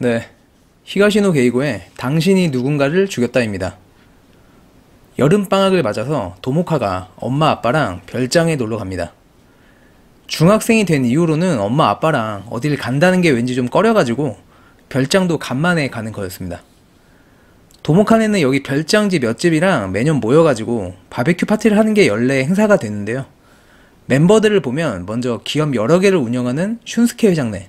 네, 히가시노 게이고의 당신이 누군가를 죽였다입니다. 여름방학을 맞아서 도모카가 엄마 아빠랑 별장에 놀러 갑니다. 중학생이 된 이후로는 엄마 아빠랑 어딜 간다는 게 왠지 좀 꺼려가지고 별장도 간만에 가는 거였습니다. 도모카네는 여기 별장지 몇 집이랑 매년 모여가지고 바베큐 파티를 하는 게 연례 행사가 되는데요. 멤버들을 보면 먼저 기업 여러 개를 운영하는 슌스케 회장네,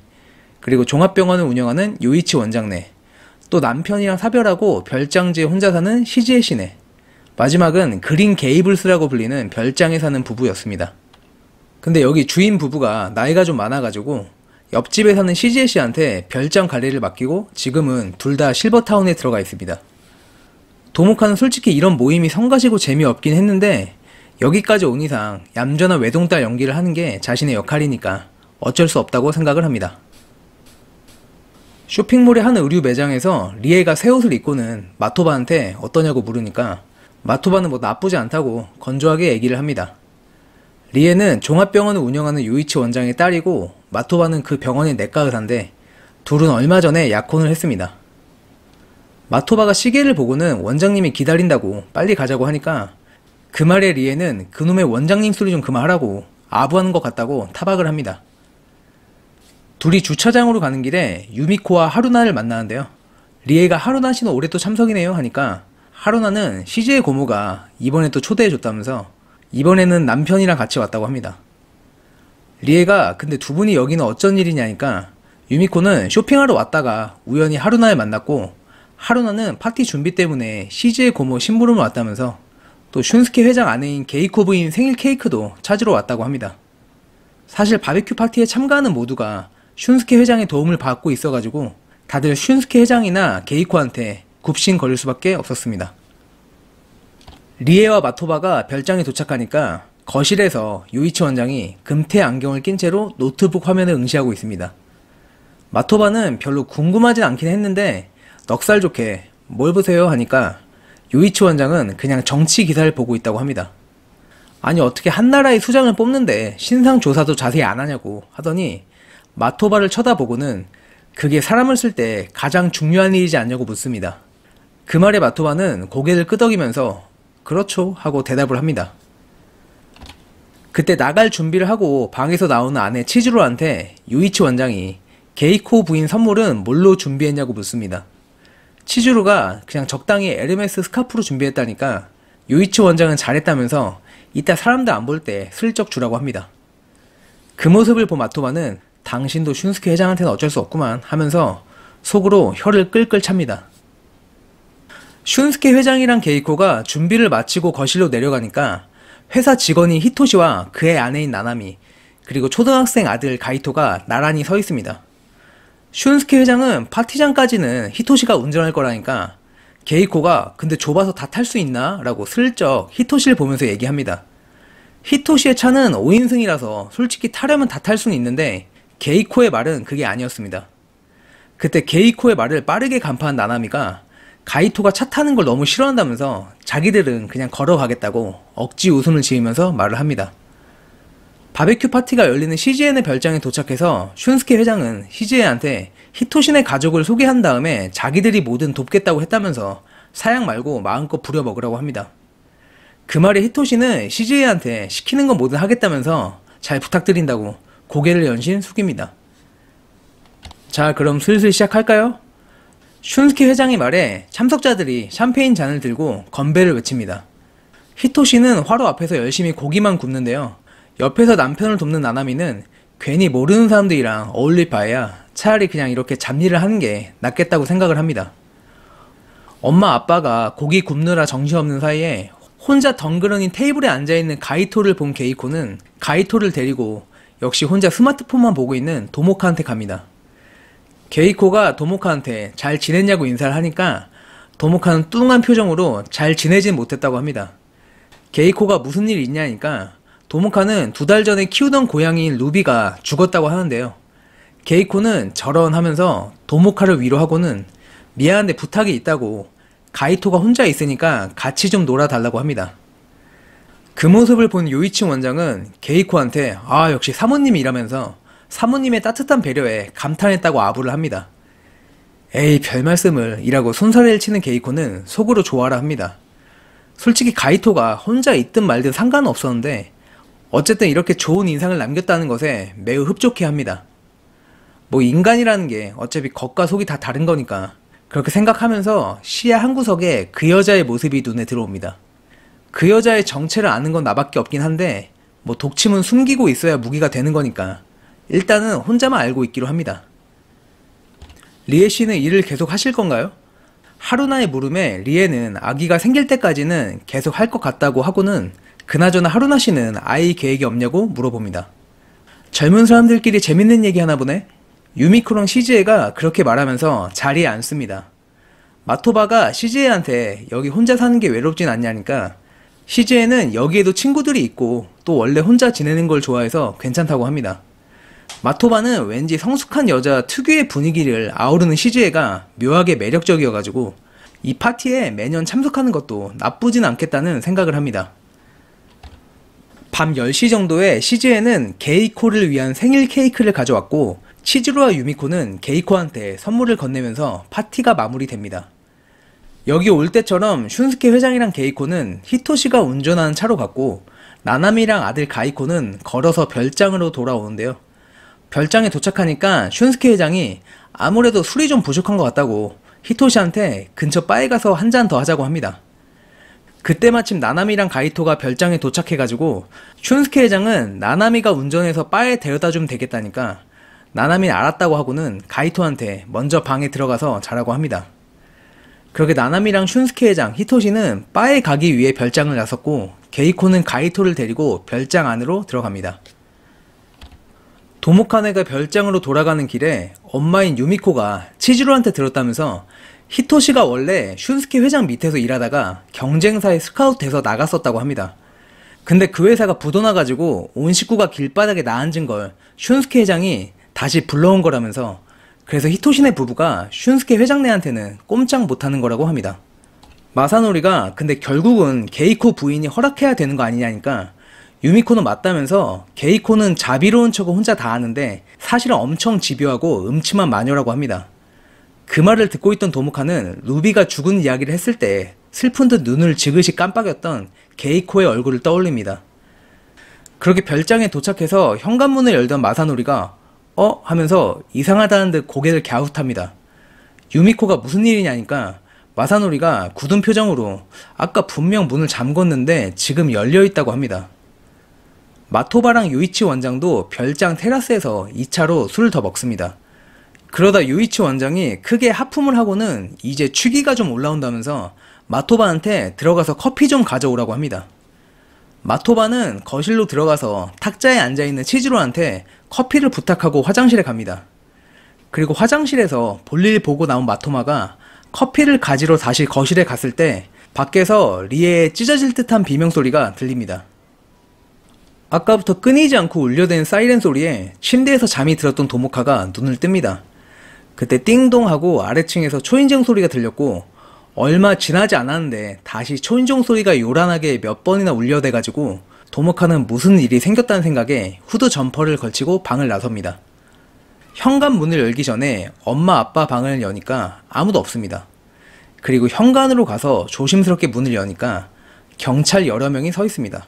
그리고 종합병원을 운영하는 요이치 원장네, 또 남편이랑 사별하고 별장지에 혼자 사는 시지에 씨네, 마지막은 그린 게이블스라고 불리는 별장에 사는 부부였습니다. 근데 여기 주인 부부가 나이가 좀 많아가지고 옆집에 사는 시지에 씨한테 별장 관리를 맡기고 지금은 둘 다 실버타운에 들어가 있습니다. 도모카는 솔직히 이런 모임이 성가시고 재미없긴 했는데 여기까지 온 이상 얌전한 외동딸 연기를 하는 게 자신의 역할이니까 어쩔 수 없다고 생각을 합니다. 쇼핑몰의 한 의류 매장에서 리에가 새 옷을 입고는 마토바한테 어떠냐고 물으니까 마토바는 뭐 나쁘지 않다고 건조하게 얘기를 합니다. 리에는 종합병원을 운영하는 요이치 원장의 딸이고 마토바는 그 병원의 내과 의사인데 둘은 얼마 전에 약혼을 했습니다. 마토바가 시계를 보고는 원장님이 기다린다고 빨리 가자고 하니까 그 말에 리에는 그놈의 원장님 소리 좀 그만하라고 아부하는 것 같다고 타박을 합니다. 둘이 주차장으로 가는 길에 유미코와 하루나를 만나는데요. 리에가 하루나 씨는 올해 또 참석이네요 하니까 하루나는 시즈의 고모가 이번에 또 초대해줬다면서 이번에는 남편이랑 같이 왔다고 합니다. 리에가 근데 두 분이 여기는 어쩐 일이냐니까 유미코는 쇼핑하러 왔다가 우연히 하루나를 만났고 하루나는 파티 준비 때문에 시즈의 고모 심부름을 왔다면서 또 슌스케 회장 아내인 게이코 부인 생일 케이크도 찾으러 왔다고 합니다. 사실 바베큐 파티에 참가하는 모두가 슌스케 회장의 도움을 받고 있어가지고 다들 슌스케 회장이나 게이코한테 굽신 거릴 수밖에 없었습니다. 리에와 마토바가 별장에 도착하니까 거실에서 요이치 원장이 금태 안경을 낀 채로 노트북 화면을 응시하고 있습니다. 마토바는 별로 궁금하진 않긴 했는데 넉살 좋게 뭘 보세요 하니까 요이치 원장은 그냥 정치 기사를 보고 있다고 합니다. 아니 어떻게 한 나라의 수장을 뽑는데 신상 조사도 자세히 안 하냐고 하더니 마토바를 쳐다보고는 그게 사람을 쓸 때 가장 중요한 일이지 않냐고 묻습니다. 그 말에 마토바는 고개를 끄덕이면서 그렇죠 하고 대답을 합니다. 그때 나갈 준비를 하고 방에서 나오는 아내 치즈로한테 요이치 원장이 게이코 부인 선물은 뭘로 준비했냐고 묻습니다. 치즈로가 그냥 적당히 에르메스 스카프로 준비했다니까 요이치 원장은 잘했다면서 이따 사람들 안 볼 때 슬쩍 주라고 합니다. 그 모습을 본 마토바는 당신도 슌스케 회장한테는 어쩔 수 없구만 하면서 속으로 혀를 끌끌 찹니다. 슌스케 회장이랑 게이코가 준비를 마치고 거실로 내려가니까 회사 직원인 히토시와 그의 아내인 나나미 그리고 초등학생 아들 가이토가 나란히 서 있습니다. 슌스케 회장은 파티장까지는 히토시가 운전할 거라니까 게이코가 근데 좁아서 다 탈 수 있나? 라고 슬쩍 히토시를 보면서 얘기합니다. 히토시의 차는 5인승이라서 솔직히 타려면 다 탈 수는 있는데 게이코의 말은 그게 아니었습니다. 그때 게이코의 말을 빠르게 간파한 나나미가 가이토가 차 타는 걸 너무 싫어한다면서 자기들은 그냥 걸어가겠다고 억지 웃음을 지으면서 말을 합니다. 바베큐 파티가 열리는 시즈엔의 별장에 도착해서 슌스케 회장은 시즈엔한테 히토시네 가족을 소개한 다음에 자기들이 뭐든 돕겠다고 했다면서 사양 말고 마음껏 부려먹으라고 합니다. 그 말에 히토시는 시즈엔한테 시키는 건 뭐든 하겠다면서 잘 부탁드린다고 고개를 연신 숙입니다. 자, 그럼 슬슬 시작할까요? 슌스케 회장의 말에 참석자들이 샴페인 잔을 들고 건배를 외칩니다. 히토시는 화로 앞에서 열심히 고기만 굽는데요. 옆에서 남편을 돕는 나나미는 괜히 모르는 사람들이랑 어울릴 바에야 차라리 그냥 이렇게 잡일을 하는 게 낫겠다고 생각을 합니다. 엄마 아빠가 고기 굽느라 정신없는 사이에 혼자 덩그러니 테이블에 앉아있는 가이토를 본 게이코는 가이토를 데리고 역시 혼자 스마트폰만 보고 있는 도모카한테 갑니다. 게이코가 도모카한테 잘 지냈냐고 인사를 하니까 도모카는 뚱한 표정으로 잘 지내진 못했다고 합니다. 게이코가 무슨 일 있냐니까 도모카는 2달 전에 키우던 고양이인 루비가 죽었다고 하는데요. 게이코는 저런 하면서 도모카를 위로하고는 미안한데 부탁이 있다고 가이토가 혼자 있으니까 같이 좀 놀아달라고 합니다. 그 모습을 본 요이치 원장은 게이코한테 역시 사모님이라면서 사모님의 따뜻한 배려에 감탄했다고 아부를 합니다. 에이 별말씀을 이라고 손사래를 치는 게이코는 속으로 좋아라 합니다. 솔직히 가이토가 혼자 있든 말든 상관은 없었는데 어쨌든 이렇게 좋은 인상을 남겼다는 것에 매우 흡족해 합니다. 뭐 인간이라는 게 어차피 겉과 속이 다 다른 거니까 그렇게 생각하면서 시야 한 구석에 그 여자의 모습이 눈에 들어옵니다. 그 여자의 정체를 아는 건 나밖에 없긴 한데 뭐 독침은 숨기고 있어야 무기가 되는 거니까 일단은 혼자만 알고 있기로 합니다. 리에 씨는 일을 계속 하실 건가요? 하루나의 물음에 리에는 아기가 생길 때까지는 계속 할 것 같다고 하고는 그나저나 하루나 씨는 아이 계획이 없냐고 물어봅니다. 젊은 사람들끼리 재밌는 얘기 하나 보네? 유미코랑 시즈에가 그렇게 말하면서 자리에 앉습니다. 마토바가 시즈에한테 여기 혼자 사는 게 외롭진 않냐니까 시즈에는 여기에도 친구들이 있고 또 원래 혼자 지내는 걸 좋아해서 괜찮다고 합니다. 마토바는 왠지 성숙한 여자 특유의 분위기를 아우르는 시즈에가 묘하게 매력적이어가지고 이 파티에 매년 참석하는 것도 나쁘진 않겠다는 생각을 합니다. 밤 10시 정도에 시즈에는 게이코를 위한 생일 케이크를 가져왔고 치즈루와 유미코는 게이코한테 선물을 건네면서 파티가 마무리됩니다. 여기 올 때처럼 슌스케 회장이랑 게이코는 히토시가 운전하는 차로 갔고 나나미랑 아들 가이코는 걸어서 별장으로 돌아오는데요. 별장에 도착하니까 슌스케 회장이 아무래도 술이 좀 부족한 것 같다고 히토시한테 근처 바에 가서 한 잔 더 하자고 합니다. 그때 마침 나나미랑 가이토가 별장에 도착해가지고 슌스케 회장은 나나미가 운전해서 바에 데려다주면 되겠다니까 나나미는 알았다고 하고는 가이토한테 먼저 방에 들어가서 자라고 합니다. 그렇게 나나미랑 슌스케 회장, 히토시는 바에 가기 위해 별장을 나섰고 게이코는 가이토를 데리고 별장 안으로 들어갑니다. 도모카네가 별장으로 돌아가는 길에 엄마인 유미코가 치즈루한테 들었다면서 히토시가 원래 슌스케 회장 밑에서 일하다가 경쟁사에 스카우트돼서 나갔었다고 합니다. 근데 그 회사가 부도나가지고 온 식구가 길바닥에 나앉은 걸 슌스케 회장이 다시 불러온 거라면서 그래서 히토시네 부부가 슌스케 회장네한테는 꼼짝 못하는 거라고 합니다. 마사노리가 근데 결국은 게이코 부인이 허락해야 되는 거 아니냐니까 유미코는 맞다면서 게이코는 자비로운 척은 혼자 다 하는데 사실은 엄청 집요하고 음침한 마녀라고 합니다. 그 말을 듣고 있던 도모카는 루비가 죽은 이야기를 했을 때 슬픈 듯 눈을 지그시 깜빡였던 게이코의 얼굴을 떠올립니다. 그렇게 별장에 도착해서 현관문을 열던 마사노리가 하면서 이상하다는 듯 고개를 갸웃합니다. 유미코가 무슨 일이냐니까 마사노리가 굳은 표정으로 아까 분명 문을 잠궜는데 지금 열려있다고 합니다. 마토바랑 유이치 원장도 별장 테라스에서 2차로 술을 더 먹습니다. 그러다 유이치 원장이 크게 하품을 하고는 이제 취기가 좀 올라온다면서 마토바한테 들어가서 커피 좀 가져오라고 합니다. 마토바는 거실로 들어가서 탁자에 앉아있는 치즈로한테 커피를 부탁하고 화장실에 갑니다. 그리고 화장실에서 볼일 보고 나온 마토마가 커피를 가지러 다시 거실에 갔을 때 밖에서 리에의 찢어질 듯한 비명소리가 들립니다. 아까부터 끊이지 않고 울려대는 사이렌 소리에 침대에서 잠이 들었던 도모카가 눈을 뜹니다. 그때 띵동 하고 아래층에서 초인종 소리가 들렸고 얼마 지나지 않았는데 다시 초인종 소리가 요란하게 몇 번이나 울려대가지고 도모카는 무슨 일이 생겼다는 생각에 후드 점퍼를 걸치고 방을 나섭니다. 현관문을 열기 전에 엄마 아빠 방을 여니까 아무도 없습니다. 그리고 현관으로 가서 조심스럽게 문을 여니까 경찰 여러 명이 서 있습니다.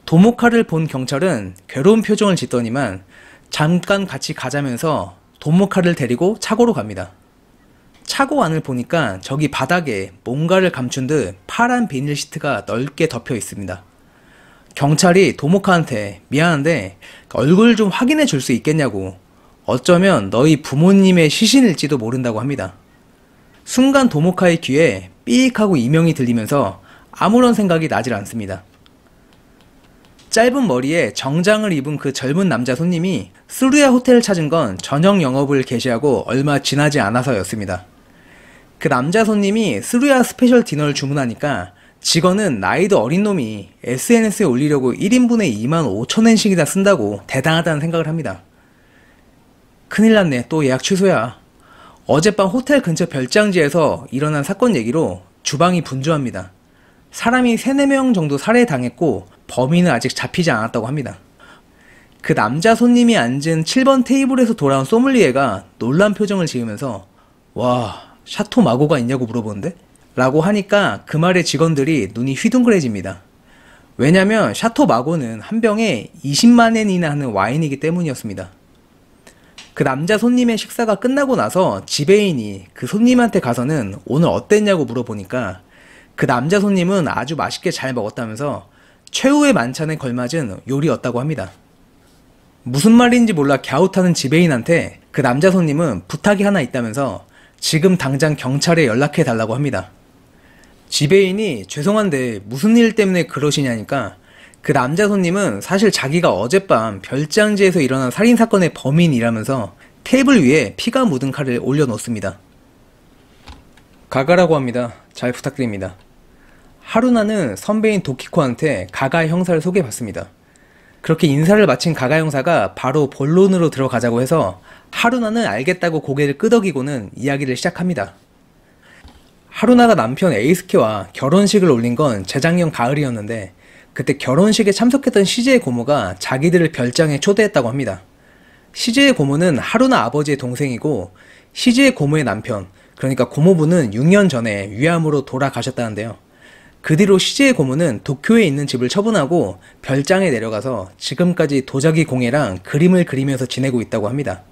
도모카를 본 경찰은 괴로운 표정을 짓더니만 잠깐 같이 가자면서 도모카를 데리고 차고로 갑니다. 차고 안을 보니까 저기 바닥에 뭔가를 감춘 듯 파란 비닐 시트가 넓게 덮여 있습니다. 경찰이 도모카한테 미안한데 얼굴 좀 확인해 줄 수 있겠냐고 어쩌면 너희 부모님의 시신일지도 모른다고 합니다. 순간 도모카의 귀에 삐익 하고 이명이 들리면서 아무런 생각이 나질 않습니다. 짧은 머리에 정장을 입은 그 젊은 남자 손님이 스루야 호텔을 찾은 건 저녁 영업을 개시하고 얼마 지나지 않아서였습니다. 그 남자 손님이 스루야 스페셜 디너를 주문하니까 직원은 나이도 어린 놈이 SNS에 올리려고 1인분에 25,000엔씩이나 쓴다고 대단하다는 생각을 합니다. 큰일 났네. 또 예약 취소야. 어젯밤 호텔 근처 별장지에서 일어난 사건 얘기로 주방이 분주합니다. 사람이 3, 4명 정도 살해당했고 범인은 아직 잡히지 않았다고 합니다. 그 남자 손님이 앉은 7번 테이블에서 돌아온 소믈리에가 놀란 표정을 지으면서 와, 샤토 마고가 있냐고 물어보는데? 라고 하니까 그 말에 직원들이 눈이 휘둥그레집니다. 왜냐면 샤토 마고는 한 병에 20만 엔이나 하는 와인이기 때문이었습니다. 그 남자 손님의 식사가 끝나고 나서 지배인이 그 손님한테 가서는 오늘 어땠냐고 물어보니까 그 남자 손님은 아주 맛있게 잘 먹었다면서 최후의 만찬에 걸맞은 요리였다고 합니다. 무슨 말인지 몰라 갸웃하는 지배인한테 그 남자 손님은 부탁이 하나 있다면서 지금 당장 경찰에 연락해 달라고 합니다. 지배인이 죄송한데 무슨 일 때문에 그러시냐니까 그 남자 손님은 사실 자기가 어젯밤 별장지에서 일어난 살인사건의 범인이라면서 테이블 위에 피가 묻은 칼을 올려놓습니다. 가가라고 합니다. 잘 부탁드립니다. 하루나는 선배인 도키코한테 가가 형사를 소개받습니다. 그렇게 인사를 마친 가가 형사가 바로 본론으로 들어가자고 해서 하루나는 알겠다고 고개를 끄덕이고는 이야기를 시작합니다. 하루나가 남편 에이스케와 결혼식을 올린 건 재작년 가을이었는데 그때 결혼식에 참석했던 시즈의 고모가 자기들을 별장에 초대했다고 합니다. 시즈의 고모는 하루나 아버지의 동생이고 시즈의 고모의 남편, 그러니까 고모부는 6년 전에 위암으로 돌아가셨다는데요. 그 뒤로 시즈의 고모는 도쿄에 있는 집을 처분하고 별장에 내려가서 지금까지 도자기 공예랑 그림을 그리면서 지내고 있다고 합니다.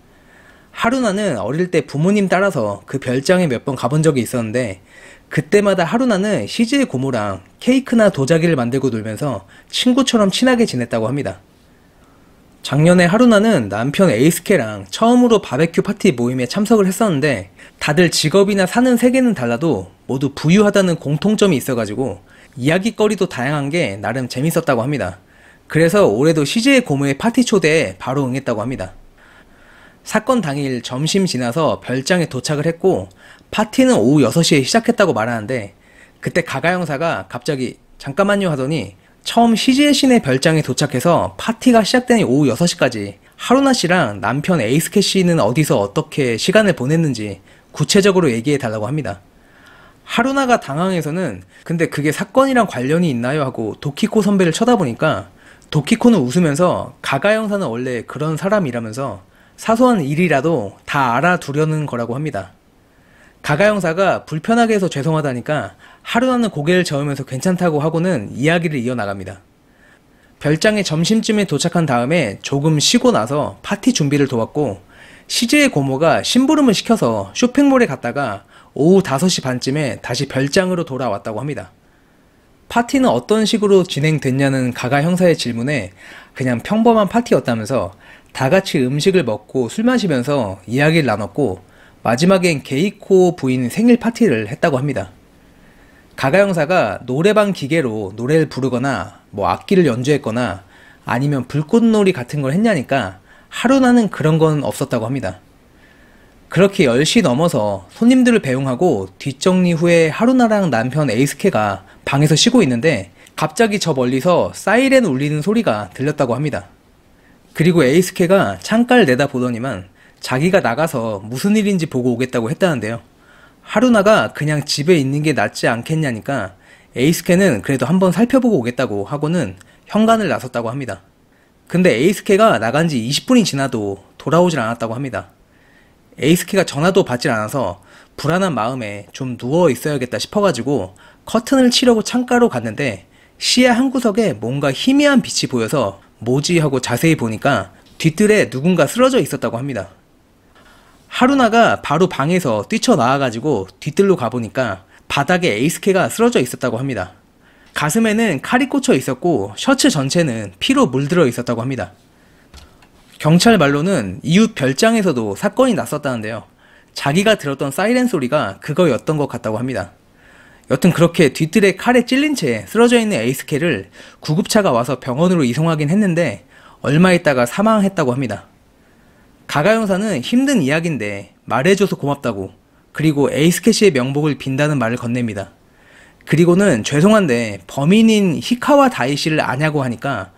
하루나는 어릴 때 부모님 따라서 그 별장에 몇 번 가본 적이 있었는데 그때마다 하루나는 시즈의 고모랑 케이크나 도자기를 만들고 놀면서 친구처럼 친하게 지냈다고 합니다. 작년에 하루나는 남편 에이스케랑 처음으로 바베큐 파티 모임에 참석을 했었는데 다들 직업이나 사는 세계는 달라도 모두 부유하다는 공통점이 있어가지고 이야기거리도 다양한 게 나름 재밌었다고 합니다. 그래서 올해도 시즈의 고모의 파티 초대에 바로 응했다고 합니다. 사건 당일 점심 지나서 별장에 도착을 했고 파티는 오후 6시에 시작했다고 말하는데 그때 가가 형사가 갑자기 잠깐만요 하더니 처음 시즈의 시내 별장에 도착해서 파티가 시작되는 오후 6시까지 하루나 씨랑 남편 에이스케 씨는 어디서 어떻게 시간을 보냈는지 구체적으로 얘기해 달라고 합니다. 하루나가 당황해서는 근데 그게 사건이랑 관련이 있나요? 하고 도키코 선배를 쳐다보니까 도키코는 웃으면서 가가 형사는 원래 그런 사람이라면서 사소한 일이라도 다 알아두려는 거라고 합니다. 가가 형사가 불편하게 해서 죄송하다니까 하루나는 고개를 저으면서 괜찮다고 하고는 이야기를 이어나갑니다. 별장에 점심쯤에 도착한 다음에 조금 쉬고 나서 파티 준비를 도왔고 시즈의 고모가 심부름을 시켜서 쇼핑몰에 갔다가 오후 5시 반쯤에 다시 별장으로 돌아왔다고 합니다. 파티는 어떤 식으로 진행됐냐는 가가 형사의 질문에 그냥 평범한 파티였다면서 다 같이 음식을 먹고 술 마시면서 이야기를 나눴고 마지막엔 게이코 부인 생일 파티를 했다고 합니다. 가가 형사가 노래방 기계로 노래를 부르거나 악기를 연주했거나 아니면 불꽃놀이 같은 걸 했냐니까 하루나는 그런 건 없었다고 합니다. 그렇게 10시 넘어서 손님들을 배웅하고 뒷정리 후에 하루나랑 남편 에이스케가 방에서 쉬고 있는데 갑자기 저 멀리서 사이렌 울리는 소리가 들렸다고 합니다. 그리고 에이스케가 창가를 내다보더니만 자기가 나가서 무슨 일인지 보고 오겠다고 했다는데요. 하루나가 그냥 집에 있는 게 낫지 않겠냐니까 에이스케는 그래도 한번 살펴보고 오겠다고 하고는 현관을 나섰다고 합니다. 근데 에이스케가 나간 지 20분이 지나도 돌아오질 않았다고 합니다. 에이스케가 전화도 받질 않아서 불안한 마음에 좀 누워 있어야겠다 싶어가지고 커튼을 치려고 창가로 갔는데 시야 한 구석에 뭔가 희미한 빛이 보여서 뭐지 하고 자세히 보니까 뒤뜰에 누군가 쓰러져 있었다고 합니다. 하루나가 바로 방에서 뛰쳐나와가지고 뒤뜰로 가보니까 바닥에 에이스케가 쓰러져 있었다고 합니다. 가슴에는 칼이 꽂혀 있었고 셔츠 전체는 피로 물들어 있었다고 합니다. 경찰 말로는 이웃 별장에서도 사건이 났었다는데요. 자기가 들었던 사이렌 소리가 그거였던 것 같다고 합니다. 여튼 그렇게 뒤뜰에 칼에 찔린 채 쓰러져 있는 에이스케를 구급차가 와서 병원으로 이송하긴 했는데 얼마 있다가 사망했다고 합니다. 가가 형사는 힘든 이야기인데 말해줘서 고맙다고 그리고 에이스케 씨의 명복을 빈다는 말을 건넵니다. 그리고는 죄송한데 범인인 히카와 다이씨를 아냐고 하니까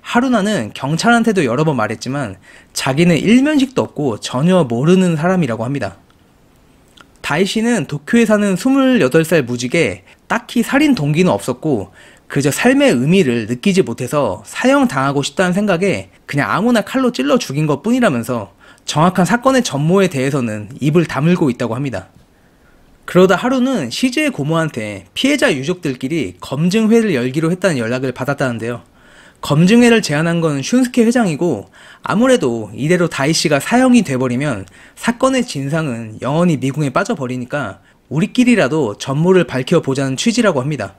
하루나는 경찰한테도 여러 번 말했지만 자기는 일면식도 없고 전혀 모르는 사람이라고 합니다. 다이씨는 도쿄에 사는 28살 무직에 딱히 살인 동기는 없었고 그저 삶의 의미를 느끼지 못해서 사형당하고 싶다는 생각에 그냥 아무나 칼로 찔러 죽인 것 뿐이라면서 정확한 사건의 전모에 대해서는 입을 다물고 있다고 합니다. 그러다 하루는 시즈의 고모한테 피해자 유족들끼리 검증회를 열기로 했다는 연락을 받았다는데요. 검증회를 제안한 건 슌스케 회장이고, 아무래도 이대로 다이씨가 사형이 돼버리면 사건의 진상은 영원히 미궁에 빠져버리니까 우리끼리라도 전모를 밝혀보자는 취지라고 합니다.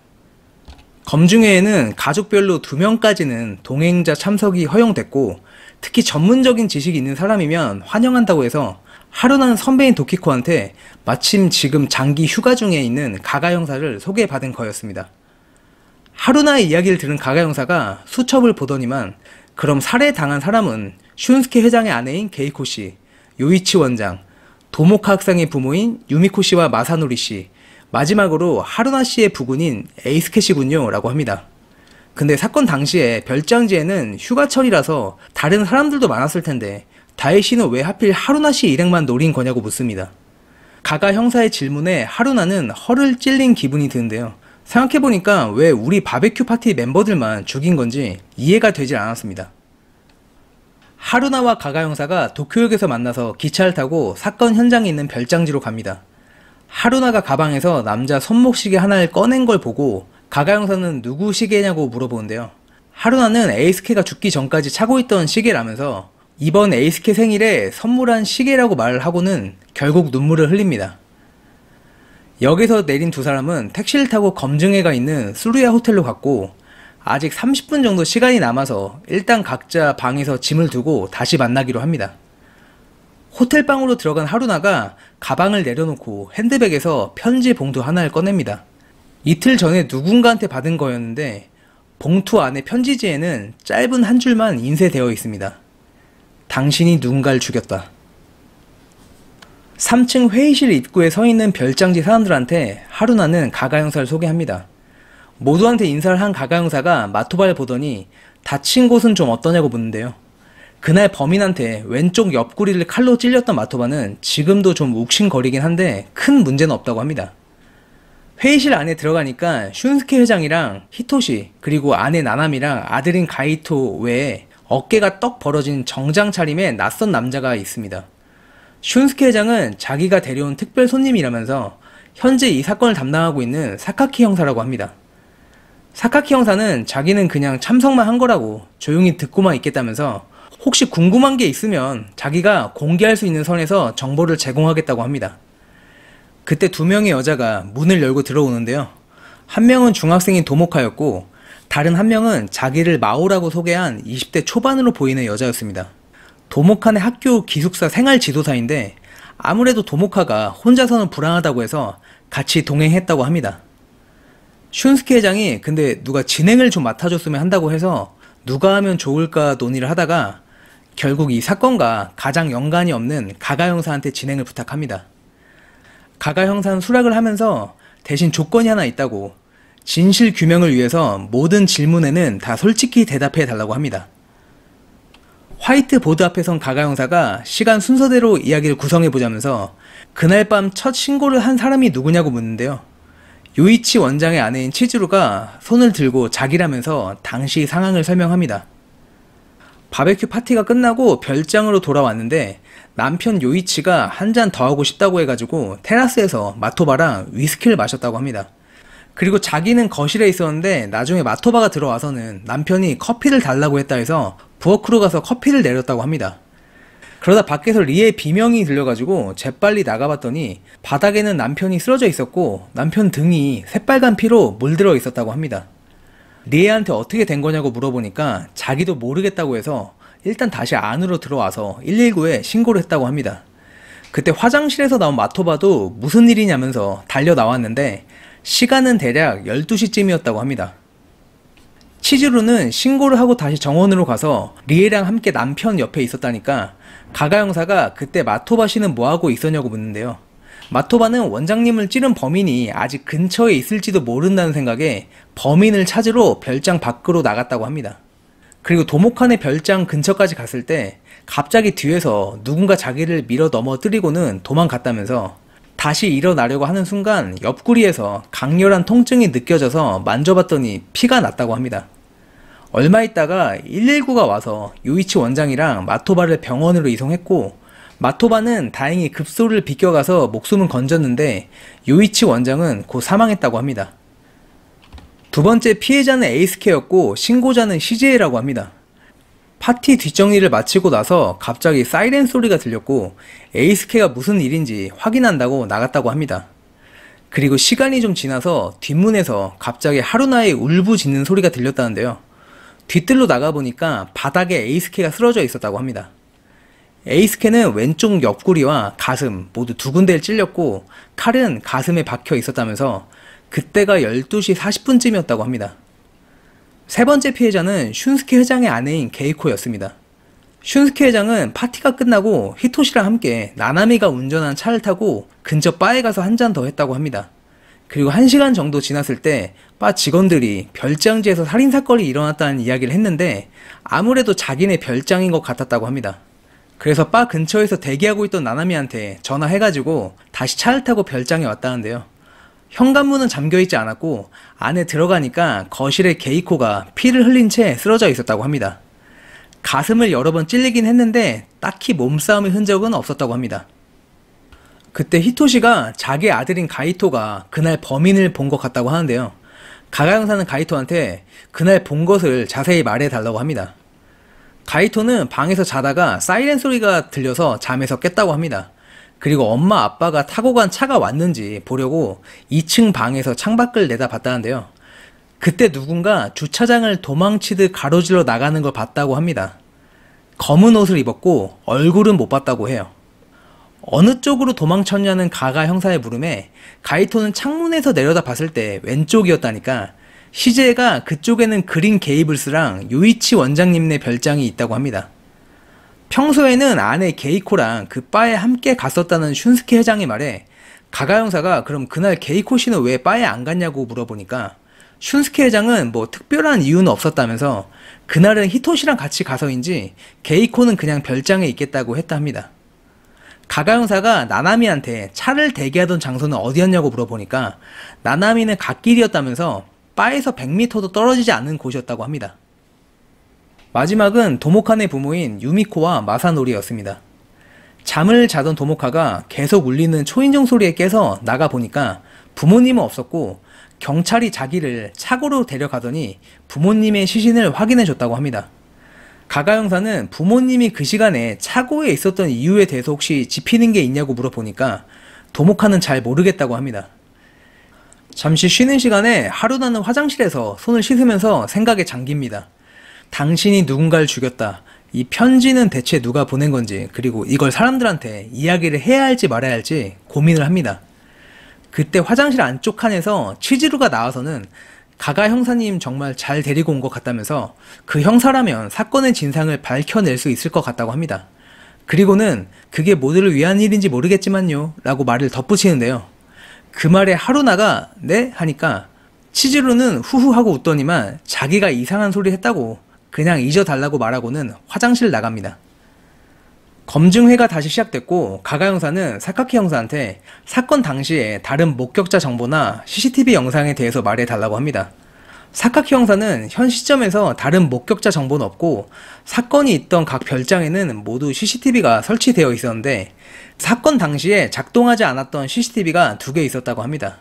검증회에는 가족별로 2명까지는 동행자 참석이 허용됐고, 특히 전문적인 지식이 있는 사람이면 환영한다고 해서 하루나는 선배인 도키코한테 마침 지금 장기 휴가 중에 있는 가가 형사를 소개받은 거였습니다. 하루나의 이야기를 들은 가가 형사가 수첩을 보더니만, 그럼 살해당한 사람은 슌스케 회장의 아내인 게이코 씨, 요이치 원장, 도모카 학생의 부모인 유미코 씨와 마사노리 씨, 마지막으로 하루나 씨의 부군인 에이스케 씨군요 라고 합니다. 근데 사건 당시에 별장지에는 휴가철이라서 다른 사람들도 많았을 텐데 다이씨는 왜 하필 하루나 씨 일행만 노린 거냐고 묻습니다. 가가 형사의 질문에 하루나는 허를 찔린 기분이 드는데요. 생각해보니까 왜 우리 바베큐 파티 멤버들만 죽인 건지 이해가 되질 않았습니다. 하루나와 가가 형사가 도쿄역에서 만나서 기차를 타고 사건 현장에 있는 별장지로 갑니다. 하루나가 가방에서 남자 손목시계 하나를 꺼낸 걸 보고 가가 형사는 누구 시계냐고 물어보는데요. 하루나는 에이스케가 죽기 전까지 차고 있던 시계라면서 이번 에이스케 생일에 선물한 시계라고 말을 하고는 결국 눈물을 흘립니다. 역에서 내린 두 사람은 택시를 타고 검증회가 있는 수루야 호텔로 갔고, 아직 30분 정도 시간이 남아서 일단 각자 방에서 짐을 두고 다시 만나기로 합니다. 호텔방으로 들어간 하루나가 가방을 내려놓고 핸드백에서 편지 봉투 하나를 꺼냅니다. 이틀 전에 누군가한테 받은 거였는데 봉투 안에 편지지에는 짧은 한 줄만 인쇄되어 있습니다. 당신이 누군가를 죽였다. 3층 회의실 입구에 서 있는 별장지 사람들한테 하루나는 가가 형사를 소개합니다. 모두한테 인사를 한 가가 형사가 마토바를 보더니 다친 곳은 좀 어떠냐고 묻는데요. 그날 범인한테 왼쪽 옆구리를 칼로 찔렸던 마토바는 지금도 좀 욱신거리긴 한데 큰 문제는 없다고 합니다. 회의실 안에 들어가니까 슌스케 회장이랑 히토시, 그리고 아내 나나미랑 아들인 가이토 외에 어깨가 떡 벌어진 정장 차림의 낯선 남자가 있습니다. 슌스케 회장은 자기가 데려온 특별 손님이라면서 현재 이 사건을 담당하고 있는 사카키 형사라고 합니다. 사카키 형사는 자기는 그냥 참석만 한 거라고 조용히 듣고만 있겠다면서 혹시 궁금한 게 있으면 자기가 공개할 수 있는 선에서 정보를 제공하겠다고 합니다. 그때 2명의 여자가 문을 열고 들어오는데요. 한 명은 중학생인 도모카였고 다른 한 명은 자기를 마오라고 소개한 20대 초반으로 보이는 여자였습니다. 도모카는 학교 기숙사 생활 지도사인데 아무래도 도모카가 혼자서는 불안하다고 해서 같이 동행했다고 합니다. 슌스케 회장이 근데 누가 진행을 좀 맡아줬으면 한다고 해서 누가 하면 좋을까 논의를 하다가 결국 이 사건과 가장 연관이 없는 가가 형사한테 진행을 부탁합니다. 가가 형사는 수락을 하면서 대신 조건이 하나 있다고, 진실 규명을 위해서 모든 질문에는 다 솔직히 대답해 달라고 합니다. 화이트보드 앞에 선 가가 형사가 시간 순서대로 이야기를 구성해보자면서 그날 밤 첫 신고를 한 사람이 누구냐고 묻는데요. 요이치 원장의 아내인 치즈루가 손을 들고 자기라면서 당시 상황을 설명합니다. 바베큐 파티가 끝나고 별장으로 돌아왔는데 남편 요이치가 한 잔 더 하고 싶다고 해가지고 테라스에서 마토바랑 위스키를 마셨다고 합니다. 그리고 자기는 거실에 있었는데 나중에 마토바가 들어와서는 남편이 커피를 달라고 했다 해서 부엌으로 가서 커피를 내렸다고 합니다. 그러다 밖에서 리의 비명이 들려가지고 재빨리 나가봤더니 바닥에는 남편이 쓰러져 있었고 남편 등이 새빨간 피로 물들어 있었다고 합니다. 리에한테 어떻게 된 거냐고 물어보니까 자기도 모르겠다고 해서 일단 다시 안으로 들어와서 119에 신고를 했다고 합니다. 그때 화장실에서 나온 마토바도 무슨 일이냐면서 달려 나왔는데 시간은 대략 12시쯤이었다고 합니다. 치즈루는 신고를 하고 다시 정원으로 가서 리에랑 함께 남편 옆에 있었다니까 가가 형사가 그때 마토바 씨는 뭐하고 있었냐고 묻는데요. 마토바는 원장님을 찌른 범인이 아직 근처에 있을지도 모른다는 생각에 범인을 찾으러 별장 밖으로 나갔다고 합니다. 그리고 도모칸의 별장 근처까지 갔을 때 갑자기 뒤에서 누군가 자기를 밀어 넘어뜨리고는 도망갔다면서 다시 일어나려고 하는 순간 옆구리에서 강렬한 통증이 느껴져서 만져봤더니 피가 났다고 합니다. 얼마 있다가 119가 와서 요이치 원장이랑 마토바를 병원으로 이송했고 마토바는 다행히 급소를 비껴가서 목숨은 건졌는데 요이치 원장은 곧 사망했다고 합니다. 두 번째 피해자는 에이스케였고 신고자는 CJ라고 합니다. 파티 뒷정리를 마치고 나서 갑자기 사이렌 소리가 들렸고 에이스케가 무슨 일인지 확인한다고 나갔다고 합니다. 그리고 시간이 좀 지나서 뒷문에서 갑자기 하루나의 울부짖는 소리가 들렸다는데요. 뒤뜰로 나가보니까 바닥에 에이스케가 쓰러져 있었다고 합니다. 에이스케는 왼쪽 옆구리와 가슴 모두 두 군데를 찔렸고 칼은 가슴에 박혀 있었다면서 그때가 12시 40분쯤이었다고 합니다. 세 번째 피해자는 슌스케 회장의 아내인 게이코였습니다. 슌스케 회장은 파티가 끝나고 히토시랑 함께 나나미가 운전한 차를 타고 근처 바에 가서 한 잔 더 했다고 합니다. 그리고 1시간 정도 지났을 때 바 직원들이 별장지에서 살인사건이 일어났다는 이야기를 했는데 아무래도 자기네 별장인 것 같았다고 합니다. 그래서 바 근처에서 대기하고 있던 나나미한테 전화해가지고 다시 차를 타고 별장에 왔다는데요. 현관문은 잠겨있지 않았고 안에 들어가니까 거실에 게이코가 피를 흘린 채 쓰러져 있었다고 합니다. 가슴을 여러 번 찔리긴 했는데 딱히 몸싸움의 흔적은 없었다고 합니다. 그때 히토시가 자기 아들인 가이토가 그날 범인을 본 것 같다고 하는데요. 가가 형사는 가이토한테 그날 본 것을 자세히 말해달라고 합니다. 가이토는 방에서 자다가 사이렌 소리가 들려서 잠에서 깼다고 합니다. 그리고 엄마 아빠가 타고 간 차가 왔는지 보려고 2층 방에서 창밖을 내다봤다는데요. 그때 누군가 주차장을 도망치듯 가로질러 나가는 걸 봤다고 합니다. 검은 옷을 입었고 얼굴은 못 봤다고 해요. 어느 쪽으로 도망쳤냐는 가가 형사의 물음에 가이토는 창문에서 내려다 봤을 때 왼쪽이었다니까 시제가 그쪽에는 그린 게이블스랑 요이치 원장님네 별장이 있다고 합니다. 평소에는 아내 게이코랑 그 바에 함께 갔었다는 슌스케 회장의 말에 가가 형사가 그럼 그날 게이코 씨는 왜 바에 안 갔냐고 물어보니까 슌스케 회장은 뭐 특별한 이유는 없었다면서 그날은 히토시랑 같이 가서인지 게이코는 그냥 별장에 있겠다고 했다 합니다. 가가 형사가 나나미한테 차를 대기하던 장소는 어디였냐고 물어보니까 나나미는 갓길이었다면서 바에서 100m도 떨어지지 않은 곳이었다고 합니다. 마지막은 도모카네 부모인 유미코와 마사노리였습니다. 잠을 자던 도모카가 계속 울리는 초인종 소리에 깨서 나가보니까 부모님은 없었고 경찰이 자기를 차고로 데려가더니 부모님의 시신을 확인해줬다고 합니다. 가가 형사는 부모님이 그 시간에 차고에 있었던 이유에 대해서 혹시 짚이는 게 있냐고 물어보니까 도모카는 잘 모르겠다고 합니다. 잠시 쉬는 시간에 하루나는 화장실에서 손을 씻으면서 생각에 잠깁니다. 당신이 누군가를 죽였다. 이 편지는 대체 누가 보낸 건지 그리고 이걸 사람들한테 이야기를 해야 할지 말아야 할지 고민을 합니다. 그때 화장실 안쪽 칸에서 치즈루가 나와서는 가가 형사님 정말 잘 데리고 온 것 같다면서 그 형사라면 사건의 진상을 밝혀낼 수 있을 것 같다고 합니다. 그리고는 그게 모두를 위한 일인지 모르겠지만요 라고 말을 덧붙이는데요. 그 말에 하루나가 네? 하니까 치즈루는 후후하고 웃더니만 자기가 이상한 소리 했다고 그냥 잊어달라고 말하고는 화장실 나갑니다. 검증회가 다시 시작됐고 가가 형사는 사카키 형사한테 사건 당시에 다른 목격자 정보나 CCTV 영상에 대해서 말해달라고 합니다. 사카키 형사는 현 시점에서 다른 목격자 정보는 없고 사건이 있던 각 별장에는 모두 CCTV가 설치되어 있었는데 사건 당시에 작동하지 않았던 CCTV가 2개 있었다고 합니다.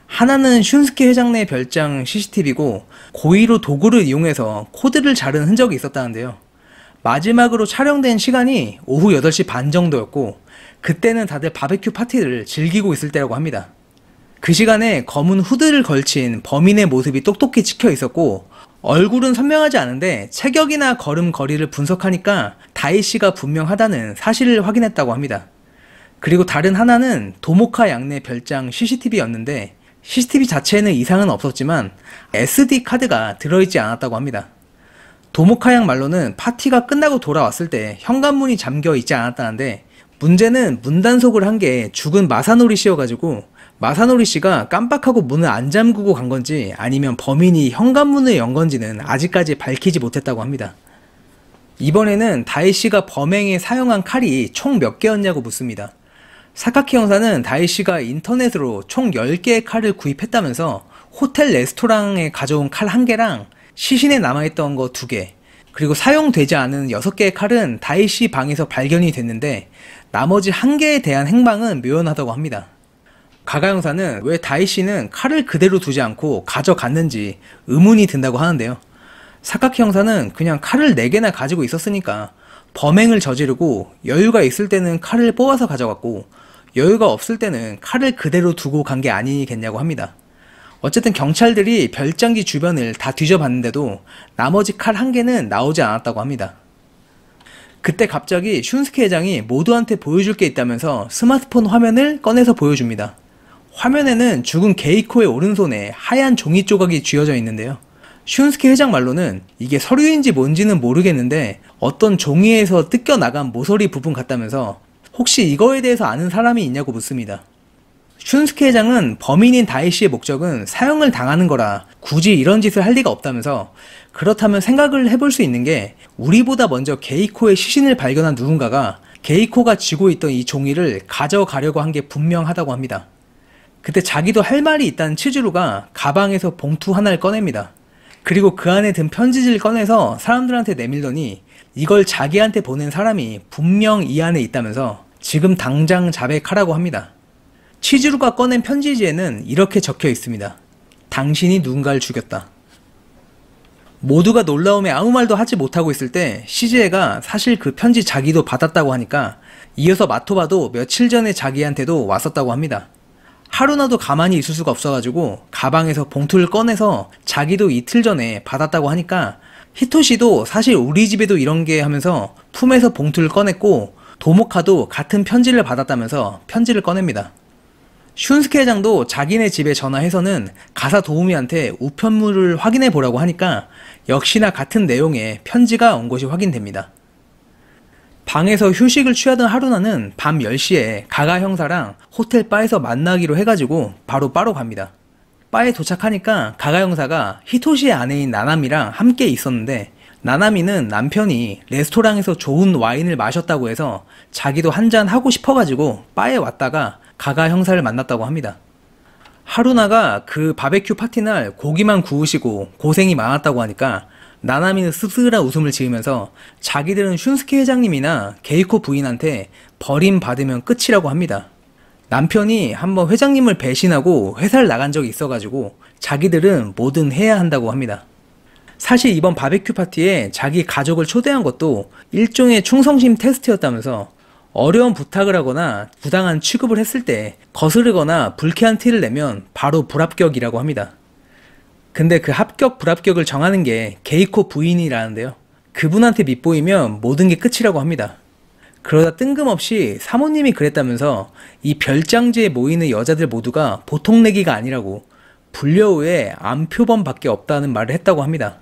하나는 슌스케 회장네 별장 CCTV고 고의로 도구를 이용해서 코드를 자른 흔적이 있었다는데요. 마지막으로 촬영된 시간이 오후 8시 반 정도였고 그때는 다들 바베큐 파티를 즐기고 있을 때라고 합니다. 그 시간에 검은 후드를 걸친 범인의 모습이 똑똑히 찍혀 있었고 얼굴은 선명하지 않은데 체격이나 걸음걸이를 분석하니까 다이씨가 분명하다는 사실을 확인했다고 합니다. 그리고 다른 하나는 도모카 양내 별장 CCTV였는데 CCTV 자체에는 이상은 없었지만 SD 카드가 들어있지 않았다고 합니다. 도모카 양 말로는 파티가 끝나고 돌아왔을 때 현관문이 잠겨 있지 않았다는데 문제는 문 단속을 한 게 죽은 마사노리 씨여가지고 마사노리 씨가 깜빡하고 문을 안 잠그고 간 건지 아니면 범인이 현관문을 연 건지는 아직까지 밝히지 못했다고 합니다. 이번에는 다이 씨가 범행에 사용한 칼이 총 몇 개였냐고 묻습니다. 사카키 형사는 다이 씨가 인터넷으로 총 10개의 칼을 구입했다면서 호텔 레스토랑에 가져온 칼 1개랑 시신에 남아있던 거 2개, 그리고 사용되지 않은 6개의 칼은 다이씨 방에서 발견이 됐는데 나머지 한 개에 대한 행방은 묘연하다고 합니다. 가가 형사는 왜 다이씨는 칼을 그대로 두지 않고 가져갔는지 의문이 든다고 하는데요. 사카키 형사는 그냥 칼을 4개나 가지고 있었으니까 범행을 저지르고 여유가 있을 때는 칼을 뽑아서 가져갔고 여유가 없을 때는 칼을 그대로 두고 간 게 아니겠냐고 합니다. 어쨌든 경찰들이 별장지 주변을 다 뒤져봤는데도 나머지 칼 1개는 나오지 않았다고 합니다. 그때 갑자기 슌스케 회장이 모두한테 보여줄 게 있다면서 스마트폰 화면을 꺼내서 보여줍니다. 화면에는 죽은 게이코의 오른손에 하얀 종이 조각이 쥐어져 있는데요. 슌스케 회장 말로는 이게 서류인지 뭔지는 모르겠는데 어떤 종이에서 뜯겨나간 모서리 부분 같다면서 혹시 이거에 대해서 아는 사람이 있냐고 묻습니다. 슌스케 회장은 범인인 다이씨의 목적은 사형을 당하는 거라 굳이 이런 짓을 할 리가 없다면서 그렇다면 생각을 해볼 수 있는 게 우리보다 먼저 게이코의 시신을 발견한 누군가가 게이코가 쥐고 있던 이 종이를 가져가려고 한 게 분명하다고 합니다. 그때 자기도 할 말이 있다는 치즈루가 가방에서 봉투 하나를 꺼냅니다. 그리고 그 안에 든 편지지를 꺼내서 사람들한테 내밀더니 이걸 자기한테 보낸 사람이 분명 이 안에 있다면서 지금 당장 자백하라고 합니다. 치즈루가 꺼낸 편지지에는 이렇게 적혀 있습니다. 당신이 누군가를 죽였다. 모두가 놀라움에 아무 말도 하지 못하고 있을 때 시즈에가 사실 그 편지 자기도 받았다고 하니까 이어서 마토바도 며칠 전에 자기한테도 왔었다고 합니다. 하루나도 가만히 있을 수가 없어가지고 가방에서 봉투를 꺼내서 자기도 이틀 전에 받았다고 하니까 히토시도 사실 우리 집에도 이런 게 하면서 품에서 봉투를 꺼냈고 도모카도 같은 편지를 받았다면서 편지를 꺼냅니다. 슌스케 회장도 자기네 집에 전화해서는 가사 도우미한테 우편물을 확인해 보라고 하니까 역시나 같은 내용의 편지가 온 것이 확인됩니다. 방에서 휴식을 취하던 하루나는 밤 10시에 가가 형사랑 호텔 바에서 만나기로 해가지고 바로 바로 갑니다. 바에 도착하니까 가가 형사가 히토시의 아내인 나나미랑 함께 있었는데 나나미는 남편이 레스토랑에서 좋은 와인을 마셨다고 해서 자기도 한잔 하고 싶어가지고 바에 왔다가 가가 형사를 만났다고 합니다. 하루나가 그 바베큐 파티날 고기만 구우시고 고생이 많았다고 하니까 나나미는 씁쓸한 웃음을 지으면서 자기들은 슌스케 회장님이나 게이코 부인한테 버림받으면 끝이라고 합니다. 남편이 한번 회장님을 배신하고 회사를 나간 적이 있어가지고 자기들은 뭐든 해야 한다고 합니다. 사실 이번 바베큐 파티에 자기 가족을 초대한 것도 일종의 충성심 테스트였다면서 어려운 부탁을 하거나 부당한 취급을 했을 때 거스르거나 불쾌한 티를 내면 바로 불합격이라고 합니다. 근데 그 합격 불합격을 정하는 게 게이코 부인이라는데요. 그분한테 밉보이면 모든 게 끝이라고 합니다. 그러다 뜬금없이 사모님이 그랬다면서 이 별장지에 모이는 여자들 모두가 보통 내기가 아니라고 분려 후에 암표범밖에 없다는 말을 했다고 합니다.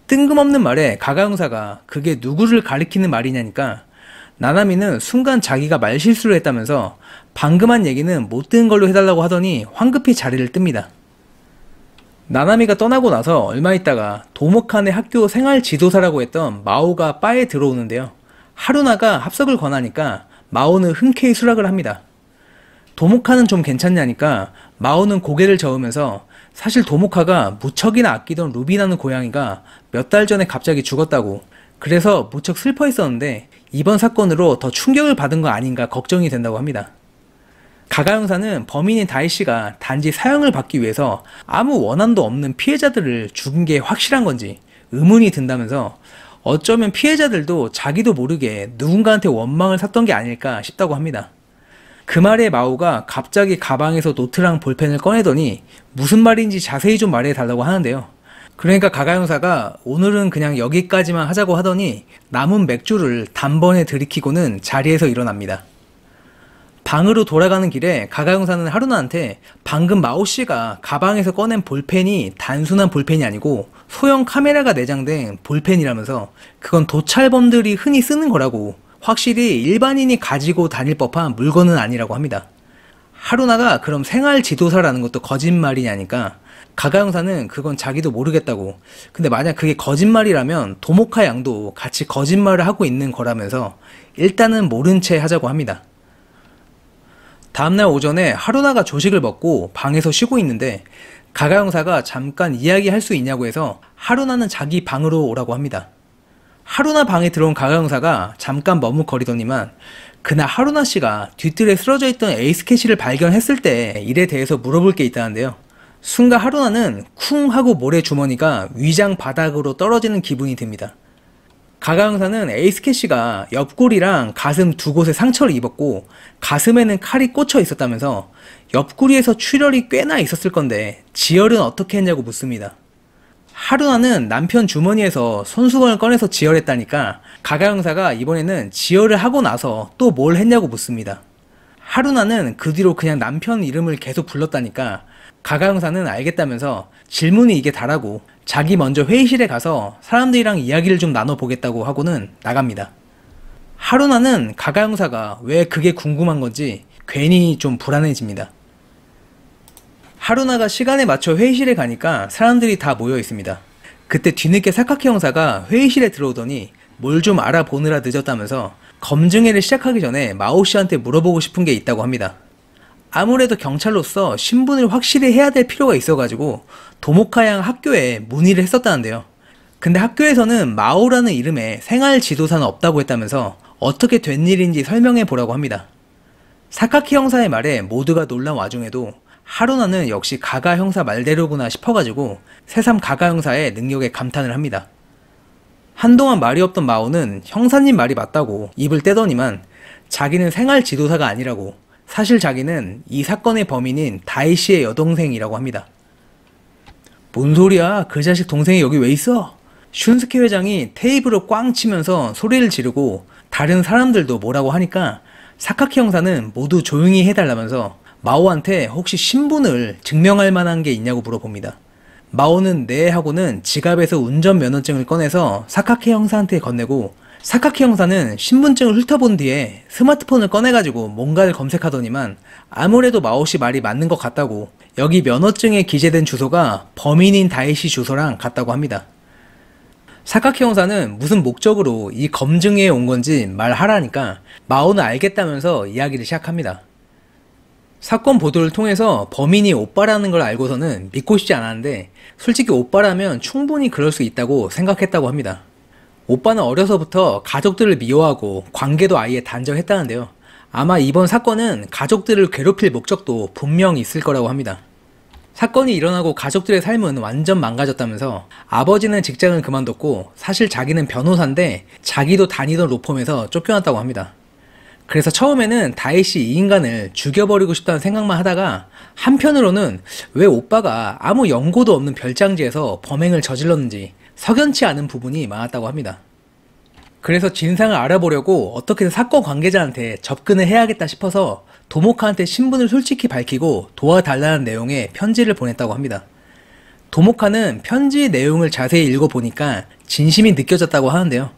뜬금없는 말에 가가 형사가 그게 누구를 가리키는 말이냐니까 나나미는 순간 자기가 말실수를 했다면서 방금 한 얘기는 못 들은 걸로 해달라고 하더니 황급히 자리를 뜹니다. 나나미가 떠나고 나서 얼마 있다가 도모칸의 학교 생활 지도사라고 했던 마오가 바에 들어오는데요. 하루나가 합석을 권하니까 마오는 흔쾌히 수락을 합니다. 도모카는 좀 괜찮냐니까 마오는 고개를 저으면서 사실 도모카가 무척이나 아끼던 루비라는 고양이가 몇 달 전에 갑자기 죽었다고 그래서 무척 슬퍼했었는데 이번 사건으로 더 충격을 받은 거 아닌가 걱정이 된다고 합니다. 가가 형사는 범인인 다이씨가 단지 사형을 받기 위해서 아무 원한도 없는 피해자들을 죽인 게 확실한 건지 의문이 든다면서 어쩌면 피해자들도 자기도 모르게 누군가한테 원망을 샀던 게 아닐까 싶다고 합니다. 그 말에 마오가 갑자기 가방에서 노트랑 볼펜을 꺼내더니 무슨 말인지 자세히 좀 말해달라고 하는데요. 그러니까 가가 형사가 오늘은 그냥 여기까지만 하자고 하더니 남은 맥주를 단번에 들이키고는 자리에서 일어납니다. 방으로 돌아가는 길에 가가 형사는 하루나한테 방금 마오씨가 가방에서 꺼낸 볼펜이 단순한 볼펜이 아니고 소형 카메라가 내장된 볼펜이라면서 그건 도찰범들이 흔히 쓰는 거라고 확실히 일반인이 가지고 다닐 법한 물건은 아니라고 합니다. 하루나가 그럼 생활 지도사라는 것도 거짓말이냐니까 가가 형사는 그건 자기도 모르겠다고 근데 만약 그게 거짓말이라면 도모카 양도 같이 거짓말을 하고 있는 거라면서 일단은 모른 채 하자고 합니다. 다음날 오전에 하루나가 조식을 먹고 방에서 쉬고 있는데 가가 형사가 잠깐 이야기할 수 있냐고 해서 하루나는 자기 방으로 오라고 합니다. 하루나 방에 들어온 가가 형사가 잠깐 머뭇거리더니만 그날 하루나 씨가 뒤뜰에 쓰러져 있던 에이스캐시를 발견했을 때 일에 대해서 물어볼 게 있다는데요. 순간 하루나는 쿵 하고 모래 주머니가 위장 바닥으로 떨어지는 기분이 듭니다. 가가 형사는 에이스캐시가 옆구리랑 가슴 두 곳에 상처를 입었고 가슴에는 칼이 꽂혀 있었다면서 옆구리에서 출혈이 꽤나 있었을 건데 지혈은 어떻게 했냐고 묻습니다. 하루나는 남편 주머니에서 손수건을 꺼내서 지혈했다니까 가가 형사가 이번에는 지혈을 하고 나서 또 뭘 했냐고 묻습니다. 하루나는 그 뒤로 그냥 남편 이름을 계속 불렀다니까 가가 형사는 알겠다면서 질문이 이게 다라고 자기 먼저 회의실에 가서 사람들이랑 이야기를 좀 나눠보겠다고 하고는 나갑니다. 하루나는 가가 형사가 왜 그게 궁금한 건지 괜히 좀 불안해집니다. 하루나가 시간에 맞춰 회의실에 가니까 사람들이 다 모여 있습니다. 그때 뒤늦게 사카키 형사가 회의실에 들어오더니 뭘 좀 알아보느라 늦었다면서 검증회를 시작하기 전에 마오 씨한테 물어보고 싶은 게 있다고 합니다. 아무래도 경찰로서 신분을 확실히 해야 될 필요가 있어가지고 도모카양 학교에 문의를 했었다는데요. 근데 학교에서는 마오라는 이름의 생활 지도사는 없다고 했다면서 어떻게 된 일인지 설명해 보라고 합니다. 사카키 형사의 말에 모두가 놀란 와중에도 하루나는 역시 가가 형사 말대로구나 싶어가지고 새삼 가가 형사의 능력에 감탄을 합니다. 한동안 말이 없던 마오는 형사님 말이 맞다고 입을 떼더니만 자기는 생활 지도사가 아니라고, 사실 자기는 이 사건의 범인인 다이씨의 여동생이라고 합니다. 뭔 소리야? 그 자식 동생이 여기 왜 있어? 슌스케 회장이 테이블을 꽝 치면서 소리를 지르고 다른 사람들도 뭐라고 하니까 사카키 형사는 모두 조용히 해달라면서 마오한테 혹시 신분을 증명할 만한 게 있냐고 물어봅니다. 마오는 네 하고는 지갑에서 운전면허증을 꺼내서 사카키 형사한테 건네고 사카키 형사는 신분증을 훑어본 뒤에 스마트폰을 꺼내가지고 뭔가를 검색하더니만 아무래도 마오씨 말이 맞는 것 같다고, 여기 면허증에 기재된 주소가 범인인 다이씨 주소랑 같다고 합니다. 사카키 형사는 무슨 목적으로 이 검증회에 온 건지 말하라니까 마오는 알겠다면서 이야기를 시작합니다. 사건 보도를 통해서 범인이 오빠라는 걸 알고서는 믿고 싶지 않았는데 솔직히 오빠라면 충분히 그럴 수 있다고 생각했다고 합니다. 오빠는 어려서부터 가족들을 미워하고 관계도 아예 단절했다는데요. 아마 이번 사건은 가족들을 괴롭힐 목적도 분명 있을 거라고 합니다. 사건이 일어나고 가족들의 삶은 완전 망가졌다면서 아버지는 직장을 그만뒀고 사실 자기는 변호사인데 자기도 다니던 로펌에서 쫓겨났다고 합니다. 그래서 처음에는 다이씨 이 인간을 죽여버리고 싶다는 생각만 하다가 한편으로는 왜 오빠가 아무 연고도 없는 별장지에서 범행을 저질렀는지 석연치 않은 부분이 많았다고 합니다. 그래서 진상을 알아보려고 어떻게든 사건 관계자한테 접근을 해야겠다 싶어서 도모카한테 신분을 솔직히 밝히고 도와달라는 내용의 편지를 보냈다고 합니다. 도모카는 편지 내용을 자세히 읽어보니까 진심이 느껴졌다고 하는데요.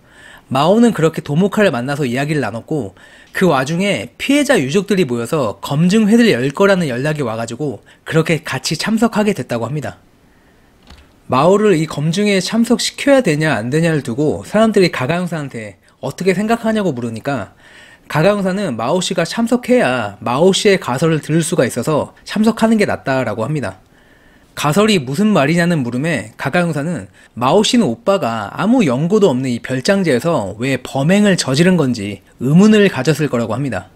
마오는 그렇게 도모카를 만나서 이야기를 나눴고 그 와중에 피해자 유족들이 모여서 검증회를 열 거라는 연락이 와가지고 그렇게 같이 참석하게 됐다고 합니다. 마오를 이 검증회에 참석시켜야 되냐 안 되냐를 두고 사람들이 가가 형사한테 어떻게 생각하냐고 물으니까 가가 형사는 마오 씨가 참석해야 마오 씨의 가설을 들을 수가 있어서 참석하는 게 낫다라고 합니다. 가설이 무슨 말이냐는 물음에 가가 형사는 마오 씨는 오빠가 아무 연고도 없는 이 별장지에서 왜 범행을 저지른 건지 의문을 가졌을 거라고 합니다.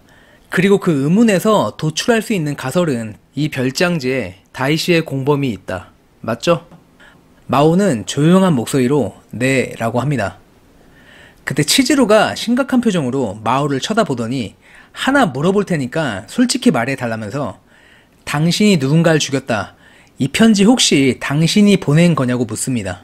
그리고 그 의문에서 도출할 수 있는 가설은 이 별장지에 다이씨의 공범이 있다. 맞죠? 마오는 조용한 목소리로 네 라고 합니다. 그때 치즈루가 심각한 표정으로 마오를 쳐다보더니 하나 물어볼 테니까 솔직히 말해 달라면서 당신이 누군가를 죽였다. 이 편지 혹시 당신이 보낸 거냐고 묻습니다.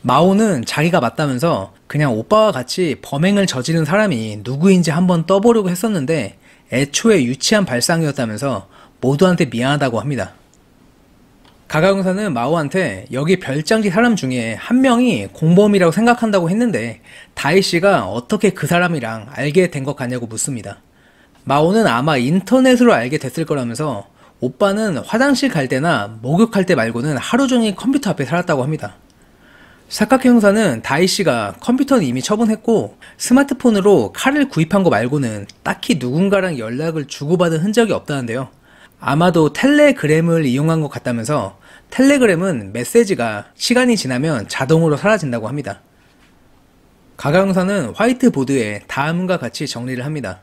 마오는 자기가 맞다면서 그냥 오빠와 같이 범행을 저지른 사람이 누구인지 한번 떠보려고 했었는데 애초에 유치한 발상이었다면서 모두한테 미안하다고 합니다. 가가 형사는 마오한테 여기 별장지 사람 중에 한 명이 공범이라고 생각한다고 했는데 다이씨가 어떻게 그 사람이랑 알게 된 것 같냐고 묻습니다. 마오는 아마 인터넷으로 알게 됐을 거라면서 오빠는 화장실 갈 때나 목욕할 때 말고는 하루 종일 컴퓨터 앞에 살았다고 합니다. 사카키 형사는 다이씨가 컴퓨터는 이미 처분했고 스마트폰으로 칼을 구입한 거 말고는 딱히 누군가랑 연락을 주고받은 흔적이 없다는데요. 아마도 텔레그램을 이용한 것 같다면서 텔레그램은 메시지가 시간이 지나면 자동으로 사라진다고 합니다. 가가 형사는 화이트보드에 다음과 같이 정리를 합니다.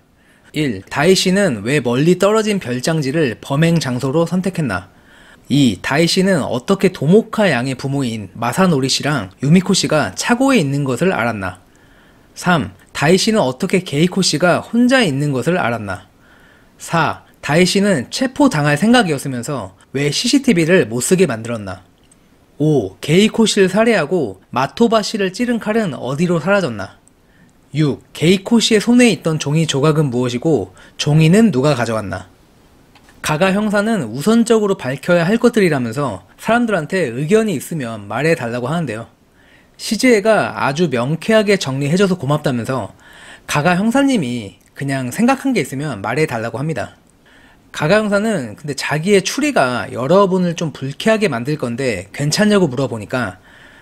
1. 다이씨는 왜 멀리 떨어진 별장지를 범행 장소로 선택했나? 2. 다이씨는 어떻게 도모카 양의 부모인 마사노리 씨랑 유미코 씨가 차고에 있는 것을 알았나? 3. 다이씨는 어떻게 게이코 씨가 혼자 있는 것을 알았나? 4. 다이씨는 체포당할 생각이었으면서 왜 CCTV를 못쓰게 만들었나? 5. 게이코 씨를 살해하고 마토바 씨를 찌른 칼은 어디로 사라졌나? 6. 게이코 씨의 손에 있던 종이 조각은 무엇이고 종이는 누가 가져갔나? 가가 형사는 우선적으로 밝혀야 할 것들이라면서 사람들한테 의견이 있으면 말해달라고 하는데요. CJ가 아주 명쾌하게 정리해줘서 고맙다면서 가가 형사님이 그냥 생각한 게 있으면 말해달라고 합니다. 가가 형사는 근데 자기의 추리가 여러분을 좀 불쾌하게 만들 건데 괜찮냐고 물어보니까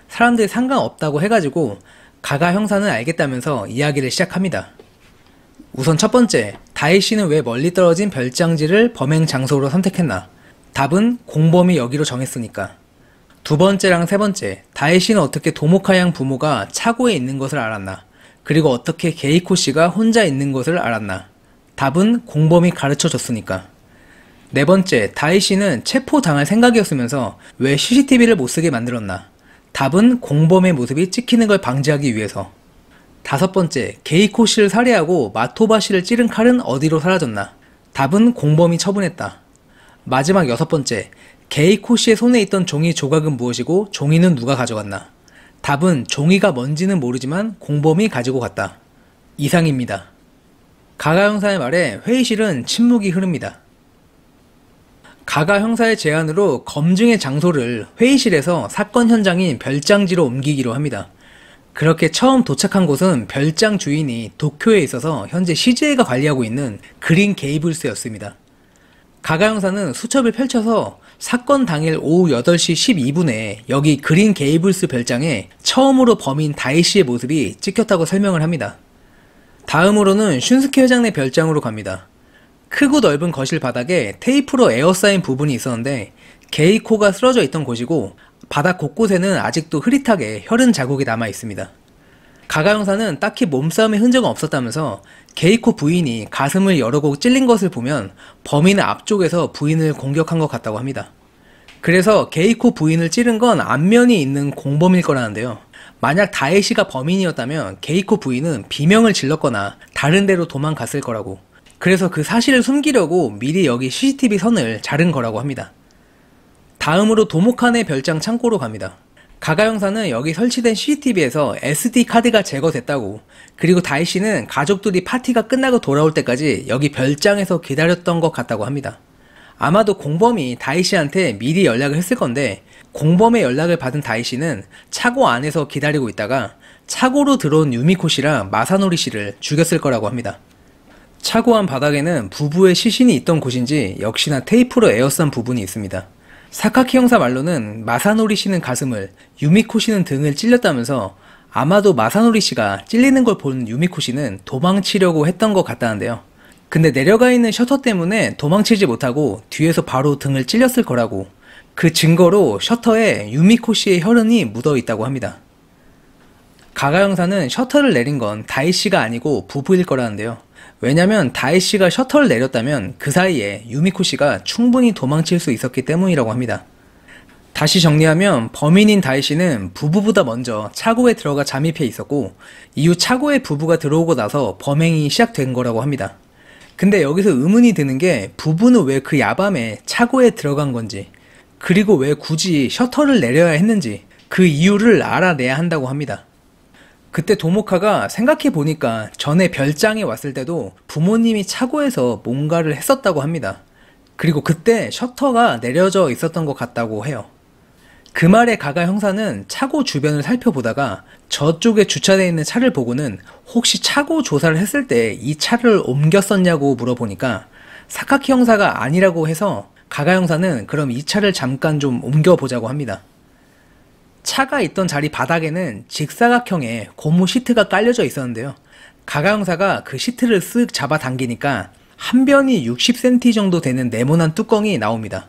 사람들이 상관없다고 해가지고 가가 형사는 알겠다면서 이야기를 시작합니다. 우선 첫 번째, 다이씨는 왜 멀리 떨어진 별장지를 범행 장소로 선택했나? 답은 공범이 여기로 정했으니까. 두 번째랑 세 번째, 다이씨는 어떻게 도모카 양 부모가 차고에 있는 것을 알았나? 그리고 어떻게 게이코 씨가 혼자 있는 것을 알았나? 답은 공범이 가르쳐 줬으니까. 네 번째, 다이씨는 체포당할 생각이었으면서 왜 CCTV를 못쓰게 만들었나? 답은 공범의 모습이 찍히는 걸 방지하기 위해서. 다섯 번째, 게이코 씨를 살해하고 마토바 씨를 찌른 칼은 어디로 사라졌나? 답은 공범이 처분했다. 마지막 여섯 번째, 게이코 씨의 손에 있던 종이 조각은 무엇이고 종이는 누가 가져갔나? 답은 종이가 뭔지는 모르지만 공범이 가지고 갔다. 이상입니다. 가가 형사의 말에 회의실은 침묵이 흐릅니다. 가가 형사의 제안으로 검증의 장소를 회의실에서 사건 현장인 별장지로 옮기기로 합니다. 그렇게 처음 도착한 곳은 별장 주인이 도쿄에 있어서 현재 CJ가 관리하고 있는 그린 게이블스였습니다. 가가 형사는 수첩을 펼쳐서 사건 당일 오후 8시 12분에 여기 그린 게이블스 별장에 처음으로 범인 다이씨의 모습이 찍혔다고 설명을 합니다. 다음으로는 슌스케 회장네 별장으로 갑니다. 크고 넓은 거실 바닥에 테이프로 에어싸인 부분이 있었는데 게이코가 쓰러져 있던 곳이고 바닥 곳곳에는 아직도 흐릿하게 혈흔 자국이 남아 있습니다. 가가 형사는 딱히 몸싸움의 흔적은 없었다면서 게이코 부인이 가슴을 여러 곳 찔린 것을 보면 범인은 앞쪽에서 부인을 공격한 것 같다고 합니다. 그래서 게이코 부인을 찌른 건 안면이 있는 공범일 거라는데요. 만약 다이씨가 범인이었다면 게이코 부인은 비명을 질렀거나 다른 데로 도망갔을 거라고. 그래서 그 사실을 숨기려고 미리 여기 CCTV 선을 자른 거라고 합니다. 다음으로 도모카네 별장 창고로 갑니다. 가가 형사는 여기 설치된 CCTV에서 SD 카드가 제거됐다고, 그리고 다이씨는 가족들이 파티가 끝나고 돌아올 때까지 여기 별장에서 기다렸던 것 같다고 합니다. 아마도 공범이 다이씨한테 미리 연락을 했을 건데 공범의 연락을 받은 다이씨는 차고 안에서 기다리고 있다가 차고로 들어온 유미코 씨랑 마사노리 씨를 죽였을 거라고 합니다. 차고 안 바닥에는 부부의 시신이 있던 곳인지 역시나 테이프로 에어싼 부분이 있습니다. 사카키 형사 말로는 마사노리 씨는 가슴을, 유미코 씨는 등을 찔렸다면서 아마도 마사노리 씨가 찔리는 걸 본 유미코 씨는 도망치려고 했던 것 같다는데요. 근데 내려가 있는 셔터 때문에 도망치지 못하고 뒤에서 바로 등을 찔렸을 거라고. 그 증거로 셔터에 유미코 씨의 혈흔이 묻어 있다고 합니다. 가가 형사는 셔터를 내린 건 다이씨가 아니고 부부일 거라는데요. 왜냐면 다이씨가 셔터를 내렸다면 그 사이에 유미코 씨가 충분히 도망칠 수 있었기 때문이라고 합니다. 다시 정리하면 범인인 다이씨는 부부보다 먼저 차고에 들어가 잠입해 있었고 이후 차고에 부부가 들어오고 나서 범행이 시작된 거라고 합니다. 근데 여기서 의문이 드는 게 부부는 왜 그 야밤에 차고에 들어간 건지, 그리고 왜 굳이 셔터를 내려야 했는지 그 이유를 알아내야 한다고 합니다. 그때 도모카가 생각해보니까 전에 별장에 왔을 때도 부모님이 차고에서 뭔가를 했었다고 합니다. 그리고 그때 셔터가 내려져 있었던 것 같다고 해요. 그 말에 가가 형사는 차고 주변을 살펴보다가 저쪽에 주차되어 있는 차를 보고는 혹시 차고 조사를 했을 때 이 차를 옮겼었냐고 물어보니까 사카키 형사가 아니라고 해서 가가 형사는 그럼 이 차를 잠깐 좀 옮겨보자고 합니다. 차가 있던 자리 바닥에는 직사각형의 고무 시트가 깔려져 있었는데요. 가가 형사가 그 시트를 쓱 잡아당기니까 한 변이 60cm 정도 되는 네모난 뚜껑이 나옵니다.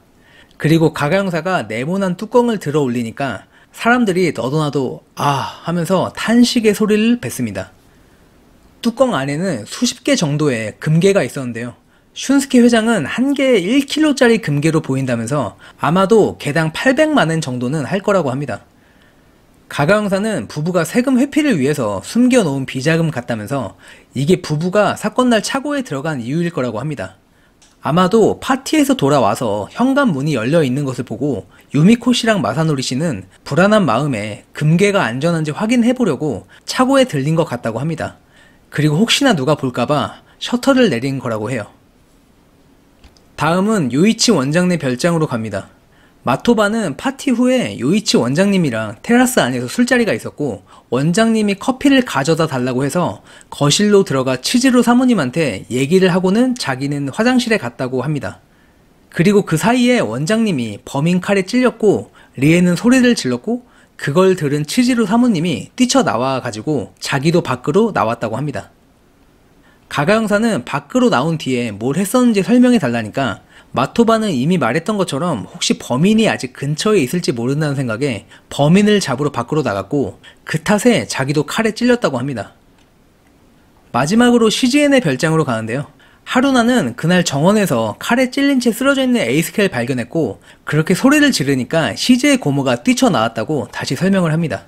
그리고 가가 형사가 네모난 뚜껑을 들어 올리니까 사람들이 너도나도 아 하면서 탄식의 소리를 뱉습니다. 뚜껑 안에는 수십 개 정도의 금괴가 있었는데요. 슌스케 회장은 한 개에 1kg짜리 금괴로 보인다면서 아마도 개당 800만엔 정도는 할 거라고 합니다. 가가 형사는 부부가 세금 회피를 위해서 숨겨놓은 비자금 같다면서 이게 부부가 사건 날 차고에 들어간 이유일 거라고 합니다. 아마도 파티에서 돌아와서 현관문이 열려 있는 것을 보고 유미코 씨랑 마사노리 씨는 불안한 마음에 금괴가 안전한지 확인해 보려고 차고에 들린 것 같다고 합니다. 그리고 혹시나 누가 볼까봐 셔터를 내린 거라고 해요. 다음은 요이치 원장네 별장으로 갑니다. 마토바는 파티 후에 요이치 원장님이랑 테라스 안에서 술자리가 있었고 원장님이 커피를 가져다 달라고 해서 거실로 들어가 치즈루 사모님한테 얘기를 하고는 자기는 화장실에 갔다고 합니다. 그리고 그 사이에 원장님이 범인 칼에 찔렸고 리에는 소리를 질렀고 그걸 들은 치즈루 사모님이 뛰쳐나와 가지고 자기도 밖으로 나왔다고 합니다. 가가 형사는 밖으로 나온 뒤에 뭘 했었는지 설명해 달라니까 마토바는 이미 말했던 것처럼 혹시 범인이 아직 근처에 있을지 모른다는 생각에 범인을 잡으러 밖으로 나갔고 그 탓에 자기도 칼에 찔렸다고 합니다. 마지막으로 시즈엔의 별장으로 가는데요. 하루나는 그날 정원에서 칼에 찔린 채 쓰러져 있는 에이스케를 발견했고 그렇게 소리를 지르니까 시즈의 고모가 뛰쳐나왔다고 다시 설명을 합니다.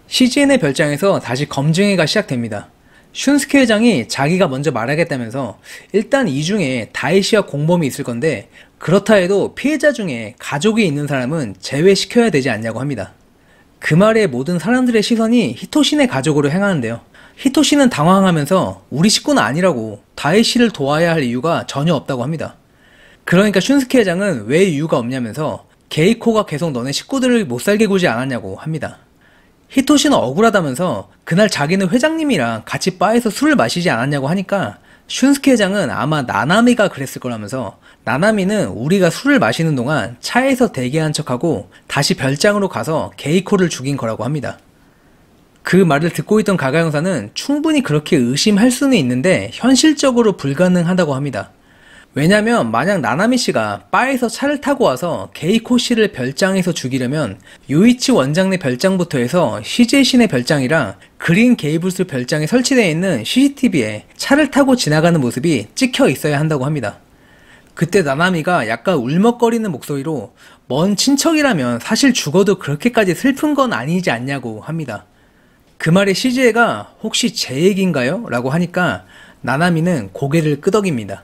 시즈엔의 별장에서 다시 검증회가 시작됩니다. 슌스케 회장이 자기가 먼저 말하겠다면서 일단 이 중에 다이시와 공범이 있을 건데 그렇다 해도 피해자 중에 가족이 있는 사람은 제외시켜야 되지 않냐고 합니다. 그 말에 모든 사람들의 시선이 히토시네 가족으로 향하는데요. 히토시는 당황하면서 우리 식구는 아니라고 다이시를 도와야 할 이유가 전혀 없다고 합니다. 그러니까 슌스케 회장은 왜 이유가 없냐면서 게이코가 계속 너네 식구들을 못살게 구지 않았냐고 합니다. 히토시는 억울하다면서 그날 자기는 회장님이랑 같이 바에서 술을 마시지 않았냐고 하니까 슌스케 회장은 아마 나나미가 그랬을 거라면서 나나미는 우리가 술을 마시는 동안 차에서 대기한 척하고 다시 별장으로 가서 게이코를 죽인 거라고 합니다. 그 말을 듣고 있던 가가 형사는 충분히 그렇게 의심할 수는 있는데 현실적으로 불가능하다고 합니다. 왜냐면 만약 나나미 씨가 바에서 차를 타고 와서 게이코 씨를 별장에서 죽이려면 요이치 원장네 별장부터 해서 시제 씨네 별장이랑 그린 게이블스 별장에 설치되어 있는 CCTV에 차를 타고 지나가는 모습이 찍혀 있어야 한다고 합니다. 그때 나나미가 약간 울먹거리는 목소리로 먼 친척이라면 사실 죽어도 그렇게까지 슬픈 건 아니지 않냐고 합니다. 그 말에 시즈에가 혹시 제 얘기인가요? 라고 하니까 나나미는 고개를 끄덕입니다.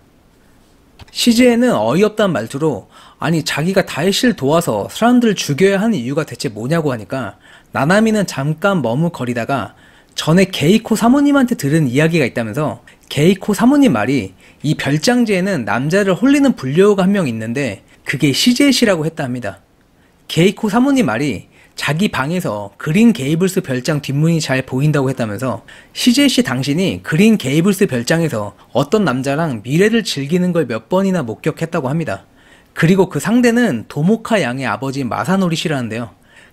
시즈에는 어이없다는 말투로 아니 자기가 다이시를 도와서 사람들을 죽여야 하는 이유가 대체 뭐냐고 하니까 나나미는 잠깐 머뭇거리다가 전에 게이코 사모님한테 들은 이야기가 있다면서 게이코 사모님 말이 이 별장지에는 남자를 홀리는 불려우가 한 명 있는데 그게 시즈에 씨라고 했다 합니다. 게이코 사모님 말이 자기 방에서 그린 게이블스 별장 뒷문이 잘 보인다고 했다면서 시제 씨 당신이 그린 게이블스 별장에서 어떤 남자랑 미래를 즐기는 걸 몇 번이나 목격했다고 합니다. 그리고 그 상대는 도모카 양의 아버지 마사노리 씨라는데요.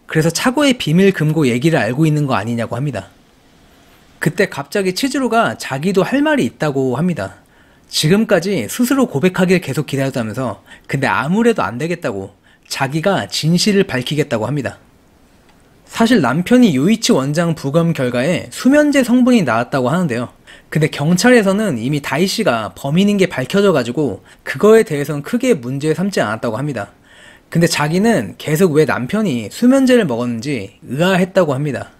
그래서 차고의 비밀 금고 얘기를 알고 있는 거 아니냐고 합니다. 그때 갑자기 치즈루가 자기도 할 말이 있다고 합니다. 지금까지 스스로 고백하길 계속 기다렸다면서 근데 아무래도 안 되겠다고 자기가 진실을 밝히겠다고 합니다. 사실 남편이 요이치 원장 부검 결과에 수면제 성분이 나왔다고 하는데요. 근데 경찰에서는 이미 다이씨가 범인인 게 밝혀져가지고 그거에 대해서는 크게 문제 삼지 않았다고 합니다. 근데 자기는 계속 왜 남편이 수면제를 먹었는지 의아했다고 합니다.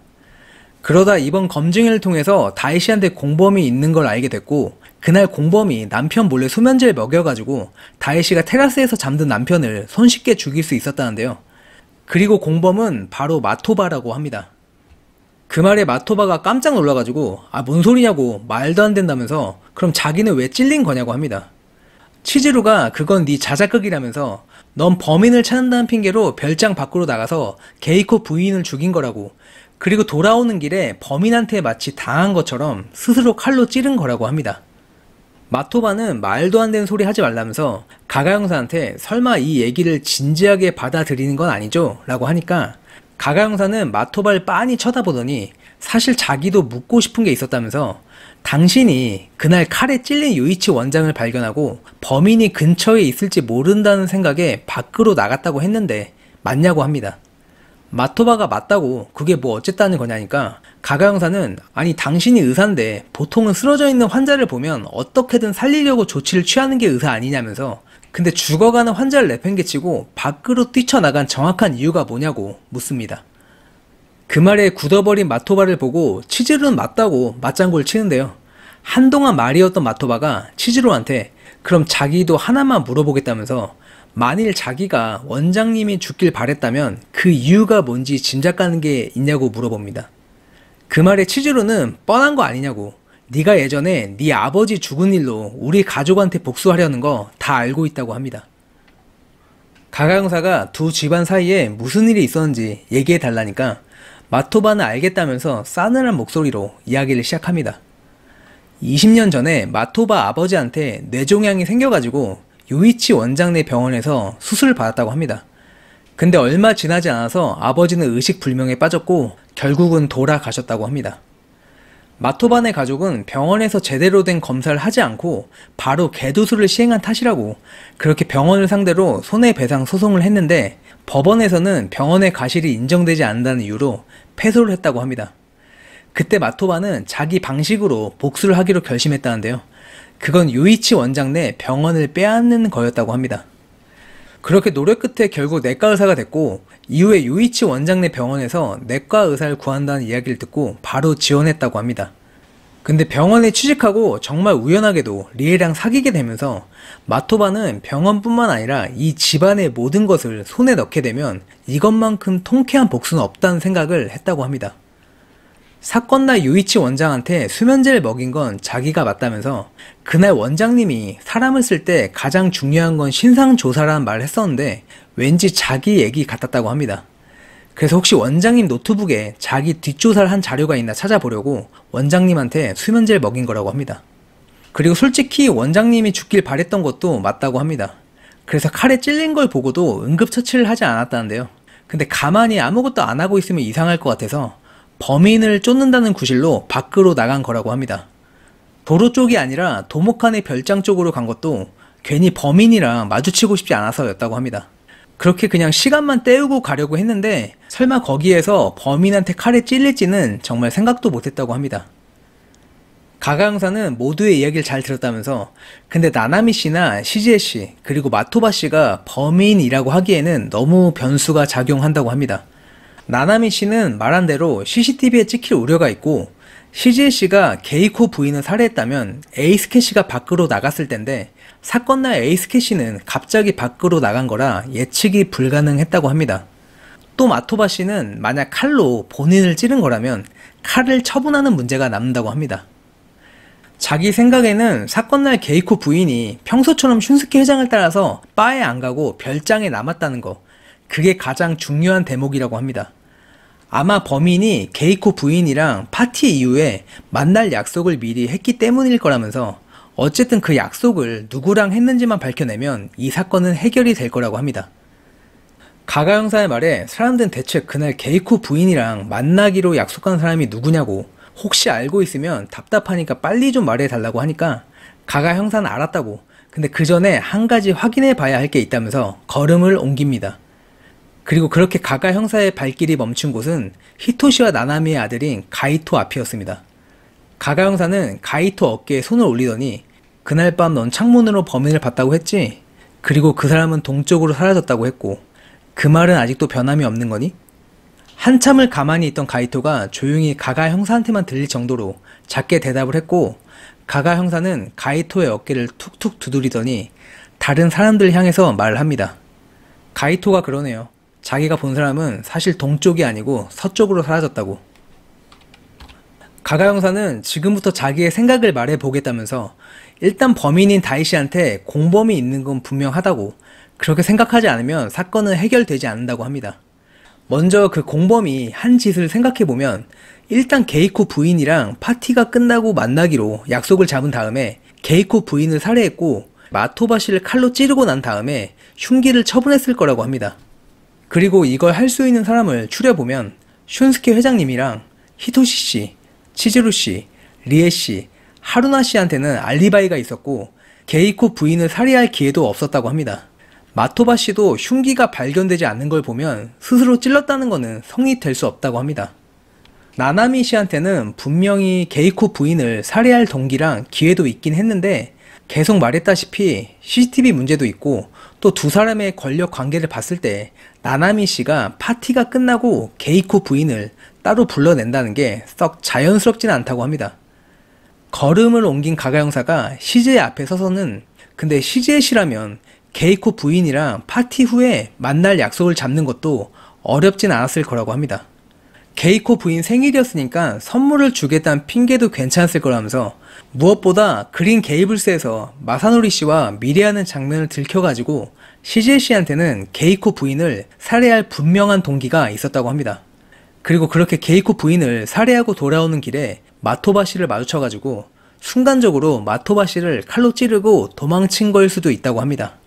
그러다 이번 검증을 통해서 다이씨한테 공범이 있는 걸 알게 됐고 그날 공범이 남편 몰래 수면제를 먹여가지고 다이씨가 테라스에서 잠든 남편을 손쉽게 죽일 수 있었다는데요. 그리고 공범은 바로 마토바라고 합니다. 그 말에 마토바가 깜짝 놀라가지고 뭔 소리냐고 말도 안 된다면서 그럼 자기는 왜 찔린 거냐고 합니다. 치즈루가 그건 네 자작극이라면서 넌 범인을 찾는다는 핑계로 별장 밖으로 나가서 게이코 부인을 죽인 거라고 그리고 돌아오는 길에 범인한테 마치 당한 것처럼 스스로 칼로 찌른 거라고 합니다. 마토바는 말도 안 되는 소리 하지 말라면서 가가 형사한테 설마 이 얘기를 진지하게 받아들이는 건 아니죠? 라고 하니까 가가 형사는 마토바를 빤히 쳐다보더니 사실 자기도 묻고 싶은 게 있었다면서 당신이 그날 칼에 찔린 요이치 원장을 발견하고 범인이 근처에 있을지 모른다는 생각에 밖으로 나갔다고 했는데 맞냐고 합니다. 마토바가 맞다고 그게 뭐 어쨌다는 거냐니까 가가 형사는 아니 당신이 의사인데 보통은 쓰러져 있는 환자를 보면 어떻게든 살리려고 조치를 취하는 게 의사 아니냐면서 근데 죽어가는 환자를 내팽개치고 밖으로 뛰쳐나간 정확한 이유가 뭐냐고 묻습니다. 그 말에 굳어버린 마토바를 보고 치즈루는 맞다고 맞장구를 치는데요. 한동안 말이었던 마토바가 치즈루한테 그럼 자기도 하나만 물어보겠다면서 만일 자기가 원장님이 죽길 바랬다면 그 이유가 뭔지 짐작가는 게 있냐고 물어봅니다. 그 말에 치즈루는 뻔한 거 아니냐고 네가 예전에 네 아버지 죽은 일로 우리 가족한테 복수하려는 거 다 알고 있다고 합니다. 가가 형사가 두 집안 사이에 무슨 일이 있었는지 얘기해 달라니까 마토바는 알겠다면서 싸늘한 목소리로 이야기를 시작합니다. 20년 전에 마토바 아버지한테 뇌종양이 생겨가지고 요이치 원장네 병원에서 수술을 받았다고 합니다. 근데 얼마 지나지 않아서 아버지는 의식불명에 빠졌고 결국은 돌아가셨다고 합니다. 마토바네 가족은 병원에서 제대로 된 검사를 하지 않고 바로 개도술을 시행한 탓이라고 그렇게 병원을 상대로 손해배상 소송을 했는데 법원에서는 병원의 과실이 인정되지 않는다는 이유로 패소를 했다고 합니다. 그때 마토바는 자기 방식으로 복수를 하기로 결심했다는데요. 그건 요이치 원장 내 병원을 빼앗는 거였다고 합니다. 그렇게 노력 끝에 결국 내과 의사가 됐고 이후에 요이치 원장 내 병원에서 내과 의사를 구한다는 이야기를 듣고 바로 지원했다고 합니다. 근데 병원에 취직하고 정말 우연하게도 리에랑 사귀게 되면서 마토바는 병원뿐만 아니라 이 집안의 모든 것을 손에 넣게 되면 이것만큼 통쾌한 복수는 없다는 생각을 했다고 합니다. 사건 날 요이치 원장한테 수면제를 먹인 건 자기가 맞다면서 그날 원장님이 사람을 쓸 때 가장 중요한 건 신상조사라는 말을 했었는데 왠지 자기 얘기 같았다고 합니다. 그래서 혹시 원장님 노트북에 자기 뒷조사를 한 자료가 있나 찾아보려고 원장님한테 수면제를 먹인 거라고 합니다. 그리고 솔직히 원장님이 죽길 바랬던 것도 맞다고 합니다. 그래서 칼에 찔린 걸 보고도 응급처치를 하지 않았다는데요. 근데 가만히 아무것도 안 하고 있으면 이상할 것 같아서 범인을 쫓는다는 구실로 밖으로 나간 거라고 합니다. 도로 쪽이 아니라 도모칸의 별장 쪽으로 간 것도 괜히 범인이랑 마주치고 싶지 않아서였다고 합니다. 그렇게 그냥 시간만 때우고 가려고 했는데 설마 거기에서 범인한테 칼에 찔릴지는 정말 생각도 못했다고 합니다. 가가 형사는 모두의 이야기를 잘 들었다면서 근데 나나미 씨나 시지에 씨 그리고 마토바 씨가 범인이라고 하기에는 너무 변수가 작용한다고 합니다. 나나미 씨는 말한 대로 CCTV에 찍힐 우려가 있고 시지에 씨가 게이코 부인을 살해했다면 에이스케 씨가 밖으로 나갔을 텐데 사건 날 에이스케 씨는 갑자기 밖으로 나간 거라 예측이 불가능했다고 합니다. 또 마토바 씨는 만약 칼로 본인을 찌른 거라면 칼을 처분하는 문제가 남는다고 합니다. 자기 생각에는 사건 날 게이코 부인이 평소처럼 슌스케 회장을 따라서 바에 안 가고 별장에 남았다는 거 그게 가장 중요한 대목이라고 합니다. 아마 범인이 게이코 부인이랑 파티 이후에 만날 약속을 미리 했기 때문일 거라면서 어쨌든 그 약속을 누구랑 했는지만 밝혀내면 이 사건은 해결이 될 거라고 합니다. 가가 형사의 말에 사람들은 대체 그날 게이코 부인이랑 만나기로 약속한 사람이 누구냐고 혹시 알고 있으면 답답하니까 빨리 좀 말해달라고 하니까 가가 형사는 알았다고 근데 그 전에 한 가지 확인해 봐야 할 게 있다면서 걸음을 옮깁니다. 그리고 그렇게 가가 형사의 발길이 멈춘 곳은 히토시와 나나미의 아들인 가이토 앞이었습니다. 가가 형사는 가이토 어깨에 손을 올리더니 그날 밤 넌 창문으로 범인을 봤다고 했지? 그리고 그 사람은 동쪽으로 사라졌다고 했고 그 말은 아직도 변함이 없는 거니? 한참을 가만히 있던 가이토가 조용히 가가 형사한테만 들릴 정도로 작게 대답을 했고 가가 형사는 가이토의 어깨를 툭툭 두드리더니 다른 사람들 향해서 말을 합니다. 가이토가 그러네요. 자기가 본 사람은 사실 동쪽이 아니고 서쪽으로 사라졌다고. 가가 형사는 지금부터 자기의 생각을 말해보겠다면서 일단 범인인 다이씨한테 공범이 있는 건 분명하다고 그렇게 생각하지 않으면 사건은 해결되지 않는다고 합니다. 먼저 그 공범이 한 짓을 생각해보면 일단 게이코 부인이랑 파티가 끝나고 만나기로 약속을 잡은 다음에 게이코 부인을 살해했고 마토바 씨를 칼로 찌르고 난 다음에 흉기를 처분했을 거라고 합니다. 그리고 이걸 할 수 있는 사람을 추려보면 슌스케 회장님이랑 히토시 씨, 치즈루 씨, 리에 씨, 하루나 씨한테는 알리바이가 있었고 게이코 부인을 살해할 기회도 없었다고 합니다. 마토바 씨도 흉기가 발견되지 않는 걸 보면 스스로 찔렀다는 것은 성립될 수 없다고 합니다. 나나미 씨한테는 분명히 게이코 부인을 살해할 동기랑 기회도 있긴 했는데 계속 말했다시피 CCTV 문제도 있고 또 두 사람의 권력 관계를 봤을 때 나나미 씨가 파티가 끝나고 게이코 부인을 따로 불러낸다는 게 썩 자연스럽지는 않다고 합니다. 걸음을 옮긴 가가 형사가 CJ 앞에 서서는 근데 CJ 씨라면 게이코 부인이랑 파티 후에 만날 약속을 잡는 것도 어렵진 않았을 거라고 합니다. 게이코 부인 생일이었으니까 선물을 주겠다는 핑계도 괜찮았을 거라면서 무엇보다 그린 게이블스에서 마사노리 씨와 미래하는 장면을 들켜가지고 CJ 씨한테는 게이코 부인을 살해할 분명한 동기가 있었다고 합니다. 그리고 그렇게 게이코 부인을 살해하고 돌아오는 길에 마토바 씨를 마주쳐가지고 순간적으로 마토바 씨를 칼로 찌르고 도망친 거일 수도 있다고 합니다.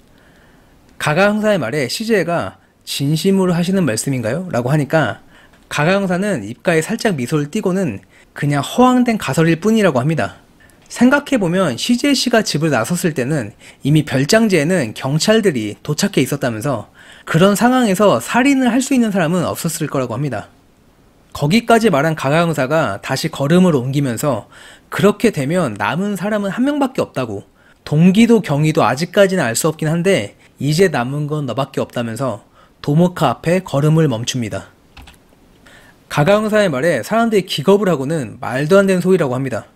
가가 형사의 말에 CJ가 진심으로 하시는 말씀인가요? 라고 하니까 가가 형사는 입가에 살짝 미소를 띠고는 그냥 허황된 가설일 뿐이라고 합니다. 생각해보면 CJ 씨가 집을 나섰을 때는 이미 별장지에는 경찰들이 도착해 있었다면서 그런 상황에서 살인을 할 수 있는 사람은 없었을 거라고 합니다. 거기까지 말한 가가 형사가 다시 걸음을 옮기면서 그렇게 되면 남은 사람은 한 명밖에 없다고, 동기도 경위도 아직까지는 알 수 없긴 한데 이제 남은 건 너밖에 없다면서 도모카 앞에 걸음을 멈춥니다. 가가 형사의 말에 사람들이 기겁을 하고는 말도 안 되는 소리라고 합니다.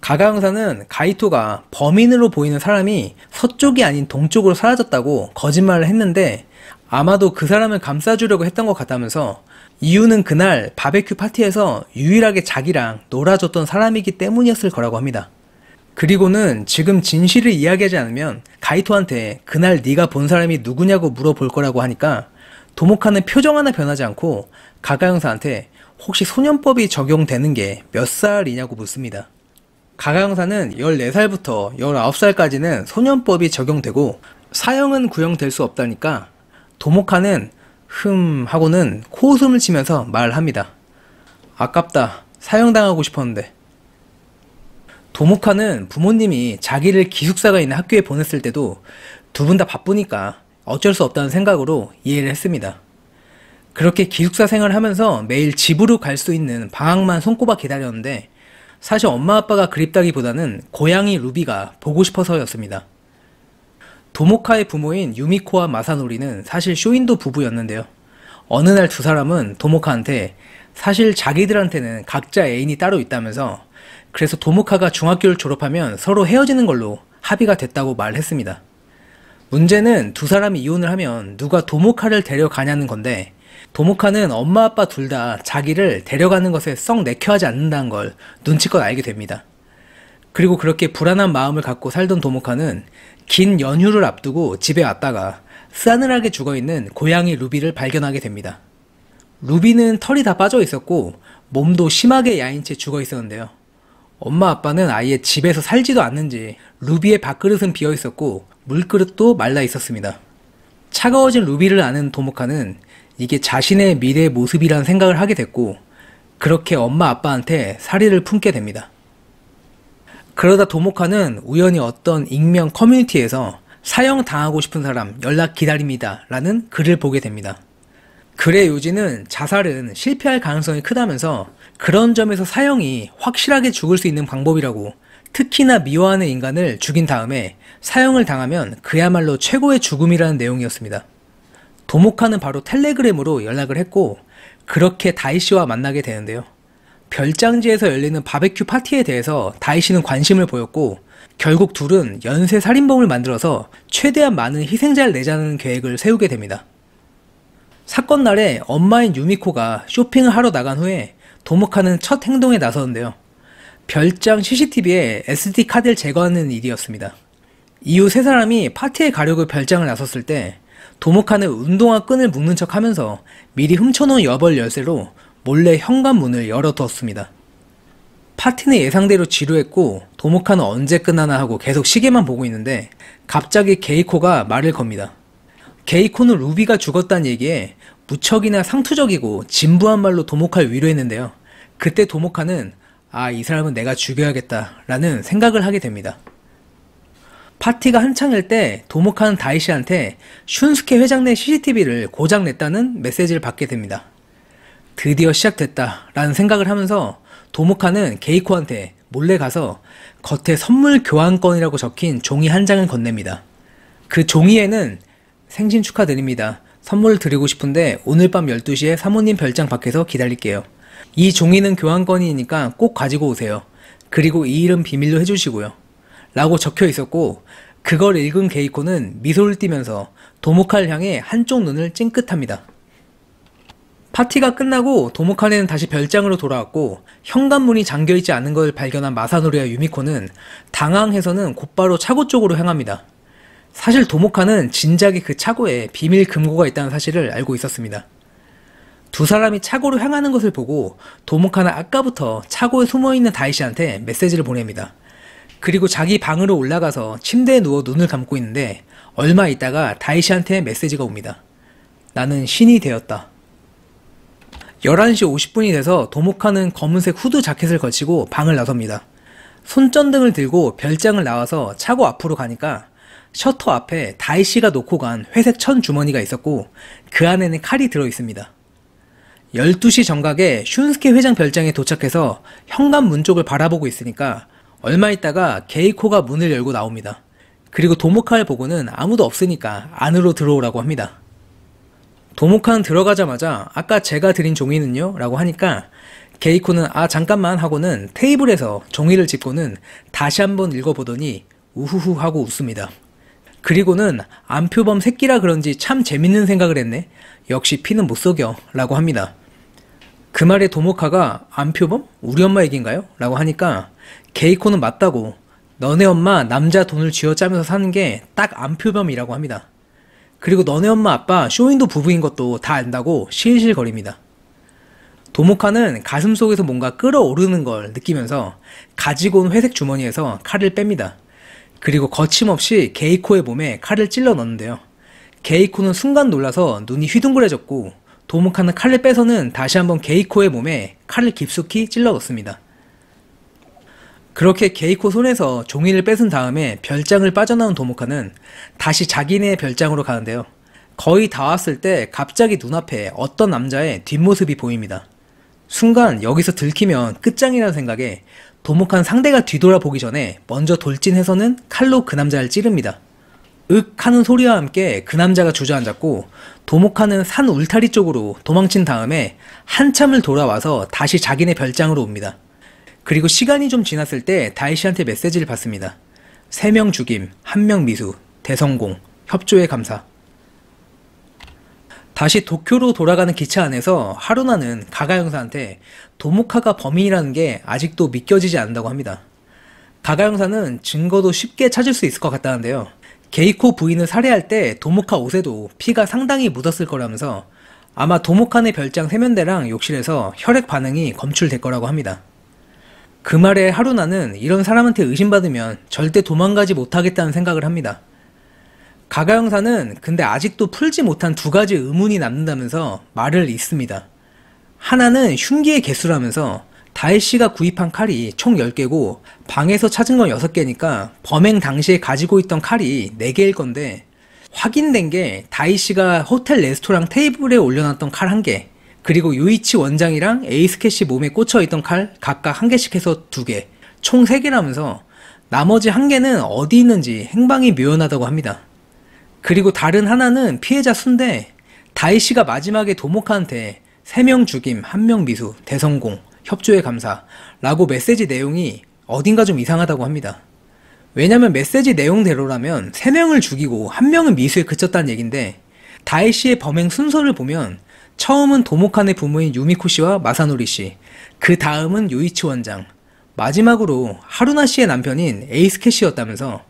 가가 형사는 가이토가 범인으로 보이는 사람이 서쪽이 아닌 동쪽으로 사라졌다고 거짓말을 했는데 아마도 그 사람을 감싸주려고 했던 것 같다면서 이유는 그날 바베큐 파티에서 유일하게 자기랑 놀아줬던 사람이기 때문이었을 거라고 합니다. 그리고는 지금 진실을 이야기하지 않으면 가이토한테 그날 네가 본 사람이 누구냐고 물어볼 거라고 하니까 도모카는 표정 하나 변하지 않고 가가 형사한테 혹시 소년법이 적용되는 게 몇 살이냐고 묻습니다. 가가 형사는 14살부터 19살까지는 소년법이 적용되고 사형은 구형될 수 없다니까 도모카는 하고는 코웃음을 치면서 말합니다. 아깝다. 사형당하고 싶었는데. 도모카는 부모님이 자기를 기숙사가 있는 학교에 보냈을 때도 두 분 다 바쁘니까 어쩔 수 없다는 생각으로 이해를 했습니다. 그렇게 기숙사 생활을 하면서 매일 집으로 갈 수 있는 방학만 손꼽아 기다렸는데 사실 엄마 아빠가 그립다기보다는 고양이 루비가 보고 싶어서였습니다. 도모카의 부모인 유미코와 마사노리는 사실 쇼인도 부부였는데요. 어느 날 두 사람은 도모카한테 사실 자기들한테는 각자 애인이 따로 있다면서 그래서 도모카가 중학교를 졸업하면 서로 헤어지는 걸로 합의가 됐다고 말했습니다. 문제는 두 사람이 이혼을 하면 누가 도모카를 데려가냐는 건데 도모카는 엄마 아빠 둘 다 자기를 데려가는 것에 썩 내켜하지 않는다는 걸 눈치껏 알게 됩니다. 그리고 그렇게 불안한 마음을 갖고 살던 도모카는 긴 연휴를 앞두고 집에 왔다가 싸늘하게 죽어있는 고양이 루비를 발견하게 됩니다. 루비는 털이 다 빠져 있었고 몸도 심하게 야인 채 죽어 있었는데요. 엄마 아빠는 아예 집에서 살지도 않는지 루비의 밥그릇은 비어 있었고 물그릇도 말라 있었습니다. 차가워진 루비를 아는 도모카는 이게 자신의 미래의 모습이란 생각을 하게 됐고 그렇게 엄마 아빠한테 사리를 품게 됩니다. 그러다 도모카는 우연히 어떤 익명 커뮤니티에서 사형 당하고 싶은 사람 연락 기다립니다 라는 글을 보게 됩니다. 글의 요지는 자살은 실패할 가능성이 크다면서 그런 점에서 사형이 확실하게 죽을 수 있는 방법이라고, 특히나 미워하는 인간을 죽인 다음에 사형을 당하면 그야말로 최고의 죽음이라는 내용이었습니다. 도모카는 바로 텔레그램으로 연락을 했고 그렇게 다이씨와 만나게 되는데요. 별장지에서 열리는 바베큐 파티에 대해서 다이씨는 관심을 보였고 결국 둘은 연쇄 살인범을 만들어서 최대한 많은 희생자를 내자는 계획을 세우게 됩니다. 사건 날에 엄마인 유미코가 쇼핑을 하러 나간 후에 도모카는 첫 행동에 나서는데요. 별장 CCTV에 SD카드를 제거하는 일이었습니다. 이후 세 사람이 파티에 가려고 별장을 나섰을 때 도모카는 운동화 끈을 묶는 척 하면서 미리 훔쳐놓은 여벌 열쇠로 몰래 현관문을 열어두었습니다. 파티는 예상대로 지루했고 도모카는 언제 끝나나 하고 계속 시계만 보고 있는데 갑자기 게이코가 말을 겁니다. 게이코는 루비가 죽었다는 얘기에 무척이나 상투적이고 진부한 말로 도모카를 위로했는데요. 그때 도모카는 이 사람은 내가 죽여야겠다 라는 생각을 하게 됩니다. 파티가 한창일 때 도모카는 다이씨한테 슌스케 회장 내 CCTV를 고장냈다는 메시지를 받게 됩니다. 드디어 시작됐다 라는 생각을 하면서 도모카는 게이코한테 몰래 가서 겉에 선물 교환권이라고 적힌 종이 한 장을 건넵니다. 그 종이에는 생신 축하드립니다. 선물을 드리고 싶은데 오늘 밤 12시에 사모님 별장 밖에서 기다릴게요. 이 종이는 교환권이니까 꼭 가지고 오세요. 그리고 이 일은 비밀로 해주시고요. 라고 적혀 있었고 그걸 읽은 게이코는 미소를 띠면서 도모카를 향해 한쪽 눈을 찡긋합니다. 파티가 끝나고 도모카는 다시 별장으로 돌아왔고 현관문이 잠겨있지 않은 걸 발견한 마사노리와 유미코는 당황해서는 곧바로 차고 쪽으로 향합니다. 사실 도모카는 진작에 그 차고에 비밀 금고가 있다는 사실을 알고 있었습니다. 두 사람이 차고로 향하는 것을 보고 도모카는 아까부터 차고에 숨어있는 다이씨한테 메시지를 보냅니다. 그리고 자기 방으로 올라가서 침대에 누워 눈을 감고 있는데 얼마 있다가 다이씨한테 메시지가 옵니다. 나는 신이 되었다. 11시 50분이 돼서 도모카는 검은색 후드 자켓을 걸치고 방을 나섭니다. 손전등을 들고 별장을 나와서 차고 앞으로 가니까 셔터 앞에 다이씨가 놓고 간 회색 천 주머니가 있었고 그 안에는 칼이 들어있습니다. 12시 정각에 슌스케 회장 별장에 도착해서 현관문 쪽을 바라보고 있으니까 얼마 있다가 게이코가 문을 열고 나옵니다. 그리고 도모카를 보고는 아무도 없으니까 안으로 들어오라고 합니다. 도모카는 들어가자마자 아까 제가 드린 종이는요? 라고 하니까 게이코는 아 잠깐만 하고는 테이블에서 종이를 짚고는 다시 한번 읽어보더니 우후후 하고 웃습니다. 그리고는 안표범 새끼라 그런지 참 재밌는 생각을 했네. 역시 피는 못 속여 라고 합니다. 그 말에 도모카가 안표범? 우리 엄마 얘기인가요? 라고 하니까 게이코는 맞다고 너네 엄마 남자 돈을 쥐어짜면서 사는 게 딱 안표범이라고 합니다. 그리고 너네 엄마 아빠 쇼윈도 부부인 것도 다 안다고 실실거립니다. 도모카는 가슴속에서 뭔가 끓어오르는 걸 느끼면서 가지고 온 회색 주머니에서 칼을 뺍니다. 그리고 거침없이 게이코의 몸에 칼을 찔러 넣는데요. 게이코는 순간 놀라서 눈이 휘둥그레졌고 도모카는 칼을 빼서는 다시 한번 게이코의 몸에 칼을 깊숙이 찔러 넣습니다. 그렇게 게이코 손에서 종이를 뺏은 다음에 별장을 빠져나온 도모카는 다시 자기네 별장으로 가는데요. 거의 다 왔을 때 갑자기 눈앞에 어떤 남자의 뒷모습이 보입니다. 순간 여기서 들키면 끝장이라는 생각에 도모카는 상대가 뒤돌아보기 전에 먼저 돌진해서는 칼로 그 남자를 찌릅니다. 윽 하는 소리와 함께 그 남자가 주저앉았고 도모카는 산 울타리 쪽으로 도망친 다음에 한참을 돌아와서 다시 자기네 별장으로 옵니다. 그리고 시간이 좀 지났을 때 다이씨한테 메시지를 받습니다. 3명 죽임, 1명 미수, 대성공, 협조에 감사. 다시 도쿄로 돌아가는 기차 안에서 하루나는 가가 형사한테 도모카가 범인이라는 게 아직도 믿겨지지 않는다고 합니다. 가가 형사는 증거도 쉽게 찾을 수 있을 것 같다는데요. 게이코 부인을 살해할 때 도모카 옷에도 피가 상당히 묻었을 거라면서 아마 도모카네 별장 세면대랑 욕실에서 혈액 반응이 검출될 거라고 합니다. 그 말에 하루나는 이런 사람한테 의심받으면 절대 도망가지 못하겠다는 생각을 합니다. 가가 형사는 근데 아직도 풀지 못한 2가지 의문이 남는다면서 말을 잇습니다. 하나는 흉기의 개수라면서 다이씨가 구입한 칼이 총 10개고 방에서 찾은 건 6개니까 범행 당시에 가지고 있던 칼이 4개일 건데 확인된 게 다이씨가 호텔 레스토랑 테이블에 올려놨던 칼 1개 그리고 요이치 원장이랑 에이스케시 몸에 꽂혀있던 칼 각각 1개씩 해서 2개 총 3개라면서 나머지 1개는 어디 있는지 행방이 묘연하다고 합니다. 그리고 다른 하나는 피해자 수인데 다이씨가 마지막에 도모카한테 3명 죽임, 1명 미수, 대성공, 협조에 감사 라고 메시지 내용이 어딘가 좀 이상하다고 합니다. 왜냐면 메시지 내용대로라면 3명을 죽이고 1명은 미수에 그쳤다는 얘긴데 다이씨의 범행 순서를 보면 처음은 도모카네 부모인 유미코씨와 마사노리씨, 그 다음은 요이치 원장, 마지막으로 하루나씨의 남편인 에이스케씨였다면서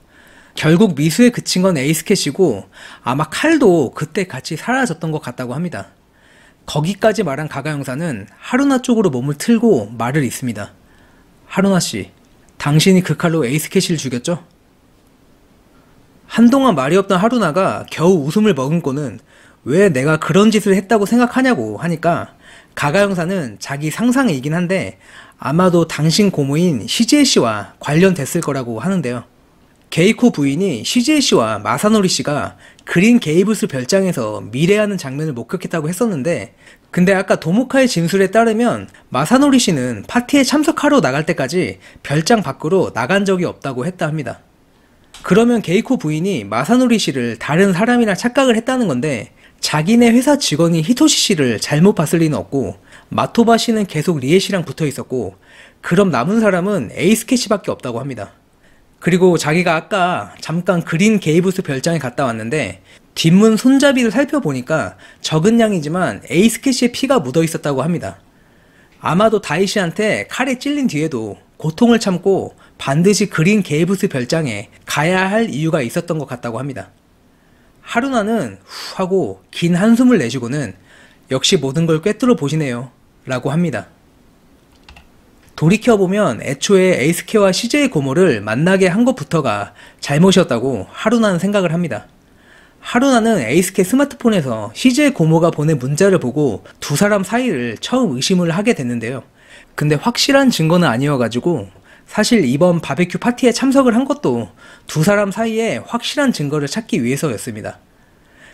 결국 미수에 그친 건 에이스케씨고 아마 칼도 그때 같이 사라졌던 것 같다고 합니다. 거기까지 말한 가가 형사는 하루나 쪽으로 몸을 틀고 말을 잇습니다. 하루나씨, 당신이 그 칼로 에이스케씨를 죽였죠? 한동안 말이 없던 하루나가 겨우 웃음을 머금고는 왜 내가 그런 짓을 했다고 생각하냐고 하니까 가가 형사는 자기 상상이긴 한데 아마도 당신 고모인 시즈에씨와 관련됐을 거라고 하는데요. 게이코 부인이 시즈에 씨와 마사노리 씨가 그린 게이블스 별장에서 미래하는 장면을 목격했다고 했었는데, 근데 아까 도모카의 진술에 따르면 마사노리 씨는 파티에 참석하러 나갈 때까지 별장 밖으로 나간 적이 없다고 했다 합니다. 그러면 게이코 부인이 마사노리 씨를 다른 사람이라 착각을 했다는 건데, 자기네 회사 직원이 히토시 씨를 잘못 봤을 리는 없고, 마토바 씨는 계속 리에 씨랑 붙어 있었고, 그럼 남은 사람은 에이스케 씨밖에 없다고 합니다. 그리고 자기가 아까 잠깐 그린 게이브스 별장에 갔다 왔는데, 뒷문 손잡이를 살펴보니까 적은 양이지만 에이스케 씨의 피가 묻어 있었다고 합니다. 아마도 다이 씨한테 칼에 찔린 뒤에도 고통을 참고 반드시 그린 게이브스 별장에 가야 할 이유가 있었던 것 같다고 합니다. 하루나는 후 하고 긴 한숨을 내쉬고는 역시 모든 걸 꿰뚫어 보시네요 라고 합니다. 돌이켜보면 애초에 에이스케와 시즈의 고모를 만나게 한 것부터가 잘못이었다고 하루나는 생각을 합니다. 하루나는 에이스케 스마트폰에서 시즈의 고모가 보낸 문자를 보고 두 사람 사이를 처음 의심을 하게 됐는데요. 근데 확실한 증거는 아니어가지고 사실 이번 바베큐 파티에 참석을 한 것도 두 사람 사이에 확실한 증거를 찾기 위해서였습니다.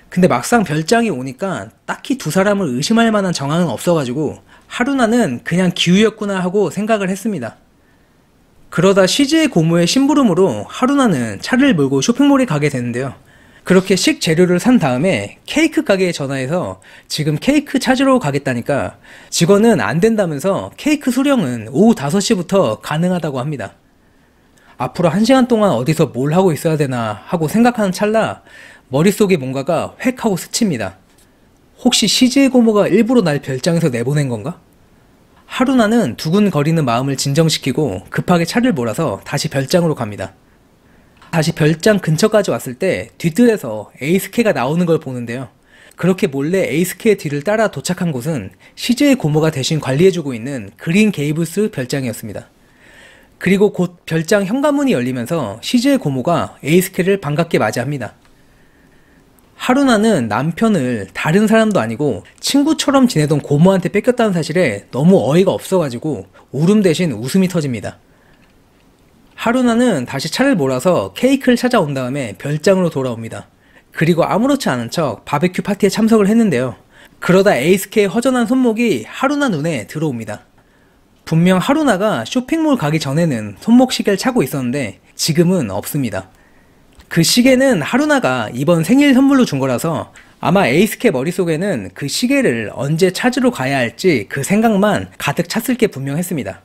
근데 막상 별장에 오니까 딱히 두 사람을 의심할 만한 정황은 없어가지고 하루나는 그냥 기우였구나 하고 생각을 했습니다. 그러다 시즈의 고모의 심부름으로 하루나는 차를 몰고 쇼핑몰에 가게 되는데요. 그렇게 식재료를 산 다음에 케이크 가게에 전화해서 지금 케이크 찾으러 가겠다니까 직원은 안 된다면서 케이크 수령은 오후 5시부터 가능하다고 합니다. 앞으로 1시간 동안 어디서 뭘 하고 있어야 되나 하고 생각하는 찰나 머릿속에 뭔가가 획 하고 스칩니다. 혹시 시즈의 고모가 일부러 날 별장에서 내보낸 건가? 하루나는 두근거리는 마음을 진정시키고 급하게 차를 몰아서 다시 별장으로 갑니다. 다시 별장 근처까지 왔을 때 뒷뜰에서 에이스케가 나오는 걸 보는데요. 그렇게 몰래 에이스케의 뒤를 따라 도착한 곳은 시즈의 고모가 대신 관리해주고 있는 그린 게이블스 별장이었습니다. 그리고 곧 별장 현관문이 열리면서 시즈의 고모가 에이스케를 반갑게 맞이합니다. 하루나는 남편을 다른 사람도 아니고 친구처럼 지내던 고모한테 뺏겼다는 사실에 너무 어이가 없어가지고 울음 대신 웃음이 터집니다. 하루나는 다시 차를 몰아서 케이크를 찾아온 다음에 별장으로 돌아옵니다. 그리고 아무렇지 않은 척 바베큐 파티에 참석을 했는데요. 그러다 에이스케의 허전한 손목이 하루나 눈에 들어옵니다. 분명 하루나가 쇼핑몰 가기 전에는 손목 시계를 차고 있었는데 지금은 없습니다. 그 시계는 하루나가 이번 생일 선물로 준 거라서 아마 에이스케 머릿속에는 그 시계를 언제 찾으러 가야 할지 그 생각만 가득 찼을 게 분명했습니다.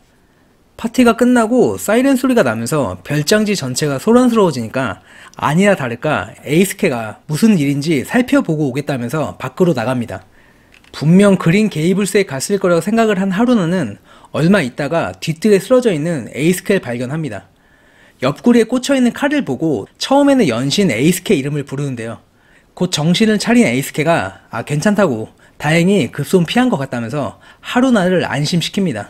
파티가 끝나고 사이렌 소리가 나면서 별장지 전체가 소란스러워지니까 아니나 다를까 에이스케가 무슨 일인지 살펴보고 오겠다면서 밖으로 나갑니다. 분명 그린 게이블스에 갔을 거라고 생각을 한 하루나는 얼마 있다가 뒷뜰에 쓰러져 있는 에이스케를 발견합니다. 옆구리에 꽂혀있는 칼을 보고 처음에는 연신 에이스케 이름을 부르는데요. 곧 정신을 차린 에이스케가 괜찮다고 다행히 급손 피한 것 같다면서 하루나를 안심시킵니다.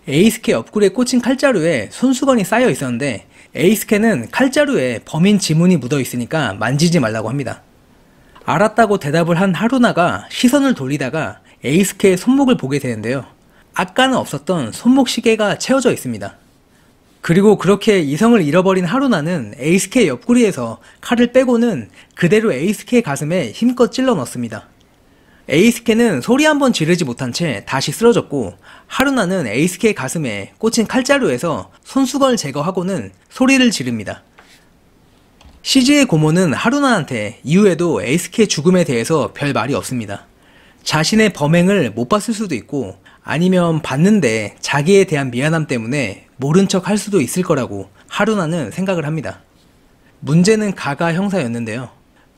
에이스케 옆구리에 꽂힌 칼자루에 손수건이 쌓여 있었는데 에이스케는 칼자루에 범인 지문이 묻어 있으니까 만지지 말라고 합니다. 알았다고 대답을 한 하루나가 시선을 돌리다가 에이스케의 손목을 보게 되는데요. 아까는 없었던 손목 시계가 채워져 있습니다. 그리고 그렇게 이성을 잃어버린 하루나는 에이스케의 옆구리에서 칼을 빼고는 그대로 에이스케의 가슴에 힘껏 찔러 넣습니다. 에이스케는 소리 한번 지르지 못한 채 다시 쓰러졌고 하루나는 에이스케의 가슴에 꽂힌 칼자루에서 손수건을 제거하고는 소리를 지릅니다. 시즈의 고모는 하루나한테 이후에도 에이스케의 죽음에 대해서 별 말이 없습니다. 자신의 범행을 못 봤을 수도 있고 아니면 봤는데 자기에 대한 미안함 때문에 모른 척 할 수도 있을 거라고 하루나는 생각을 합니다. 문제는 가가 형사였는데요.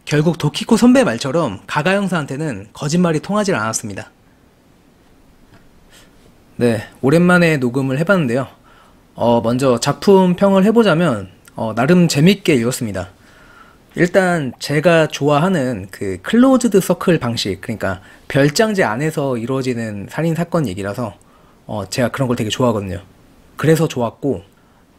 결국 도키코 선배 말처럼 가가 형사한테는 거짓말이 통하지 않았습니다. 네, 오랜만에 녹음을 해봤는데요. 먼저 작품 평을 해보자면 나름 재밌게 읽었습니다. 일단 제가 좋아하는 그 클로즈드 서클 방식, 그러니까 별장제 안에서 이루어지는 살인사건 얘기라서 제가 그런 걸 되게 좋아하거든요. 그래서 좋았고,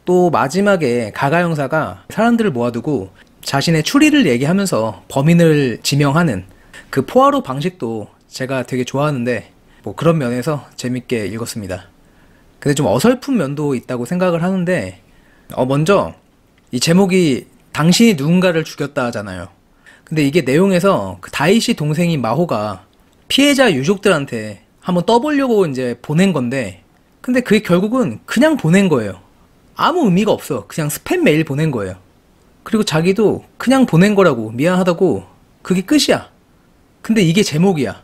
또 마지막에 가가 형사가 사람들을 모아두고 자신의 추리를 얘기하면서 범인을 지명하는 그 포아로 방식도 제가 되게 좋아하는데 뭐 그런 면에서 재밌게 읽었습니다. 근데 좀 어설픈 면도 있다고 생각을 하는데 먼저 이 제목이 당신이 누군가를 죽였다 하잖아요. 근데 이게 내용에서 그 다이씨 동생인 마호가 피해자 유족들한테 한번 떠보려고 이제 보낸 건데, 근데 그게 결국은 그냥 보낸 거예요. 아무 의미가 없어. 그냥 스팸 메일 보낸 거예요. 그리고 자기도 그냥 보낸 거라고, 미안하다고, 그게 끝이야. 근데 이게 제목이야.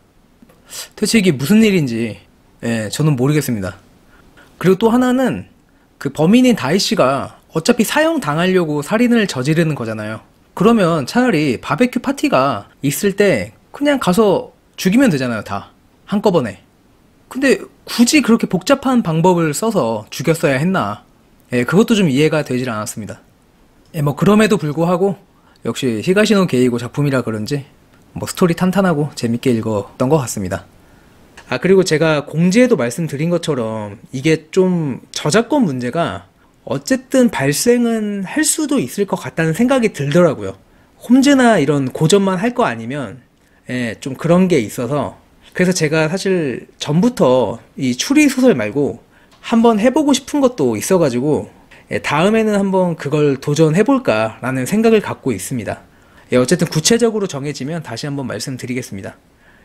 대체 이게 무슨 일인지, 예, 저는 모르겠습니다. 그리고 또 하나는 그 범인인 다이씨가 어차피 사형 당하려고 살인을 저지르는 거잖아요. 그러면 차라리 바베큐 파티가 있을 때 그냥 가서 죽이면 되잖아요, 다. 한꺼번에. 근데 굳이 그렇게 복잡한 방법을 써서 죽였어야 했나? 예, 그것도 좀 이해가 되질 않았습니다. 예, 뭐 그럼에도 불구하고 역시 히가시노 게이고 작품이라 그런지 뭐 스토리 탄탄하고 재밌게 읽었던 것 같습니다. 아, 그리고 제가 공지에도 말씀드린 것처럼 이게 좀 저작권 문제가 어쨌든 발생은 할 수도 있을 것 같다는 생각이 들더라고요. 홈즈나 이런 고전만 할 거 아니면, 예, 좀 그런 게 있어서. 그래서 제가 사실 전부터 이 추리 소설 말고 한번 해보고 싶은 것도 있어가지고, 예, 다음에는 한번 그걸 도전해볼까 라는 생각을 갖고 있습니다. 예, 어쨌든 구체적으로 정해지면 다시 한번 말씀드리겠습니다.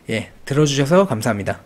예, 들어주셔서 감사합니다.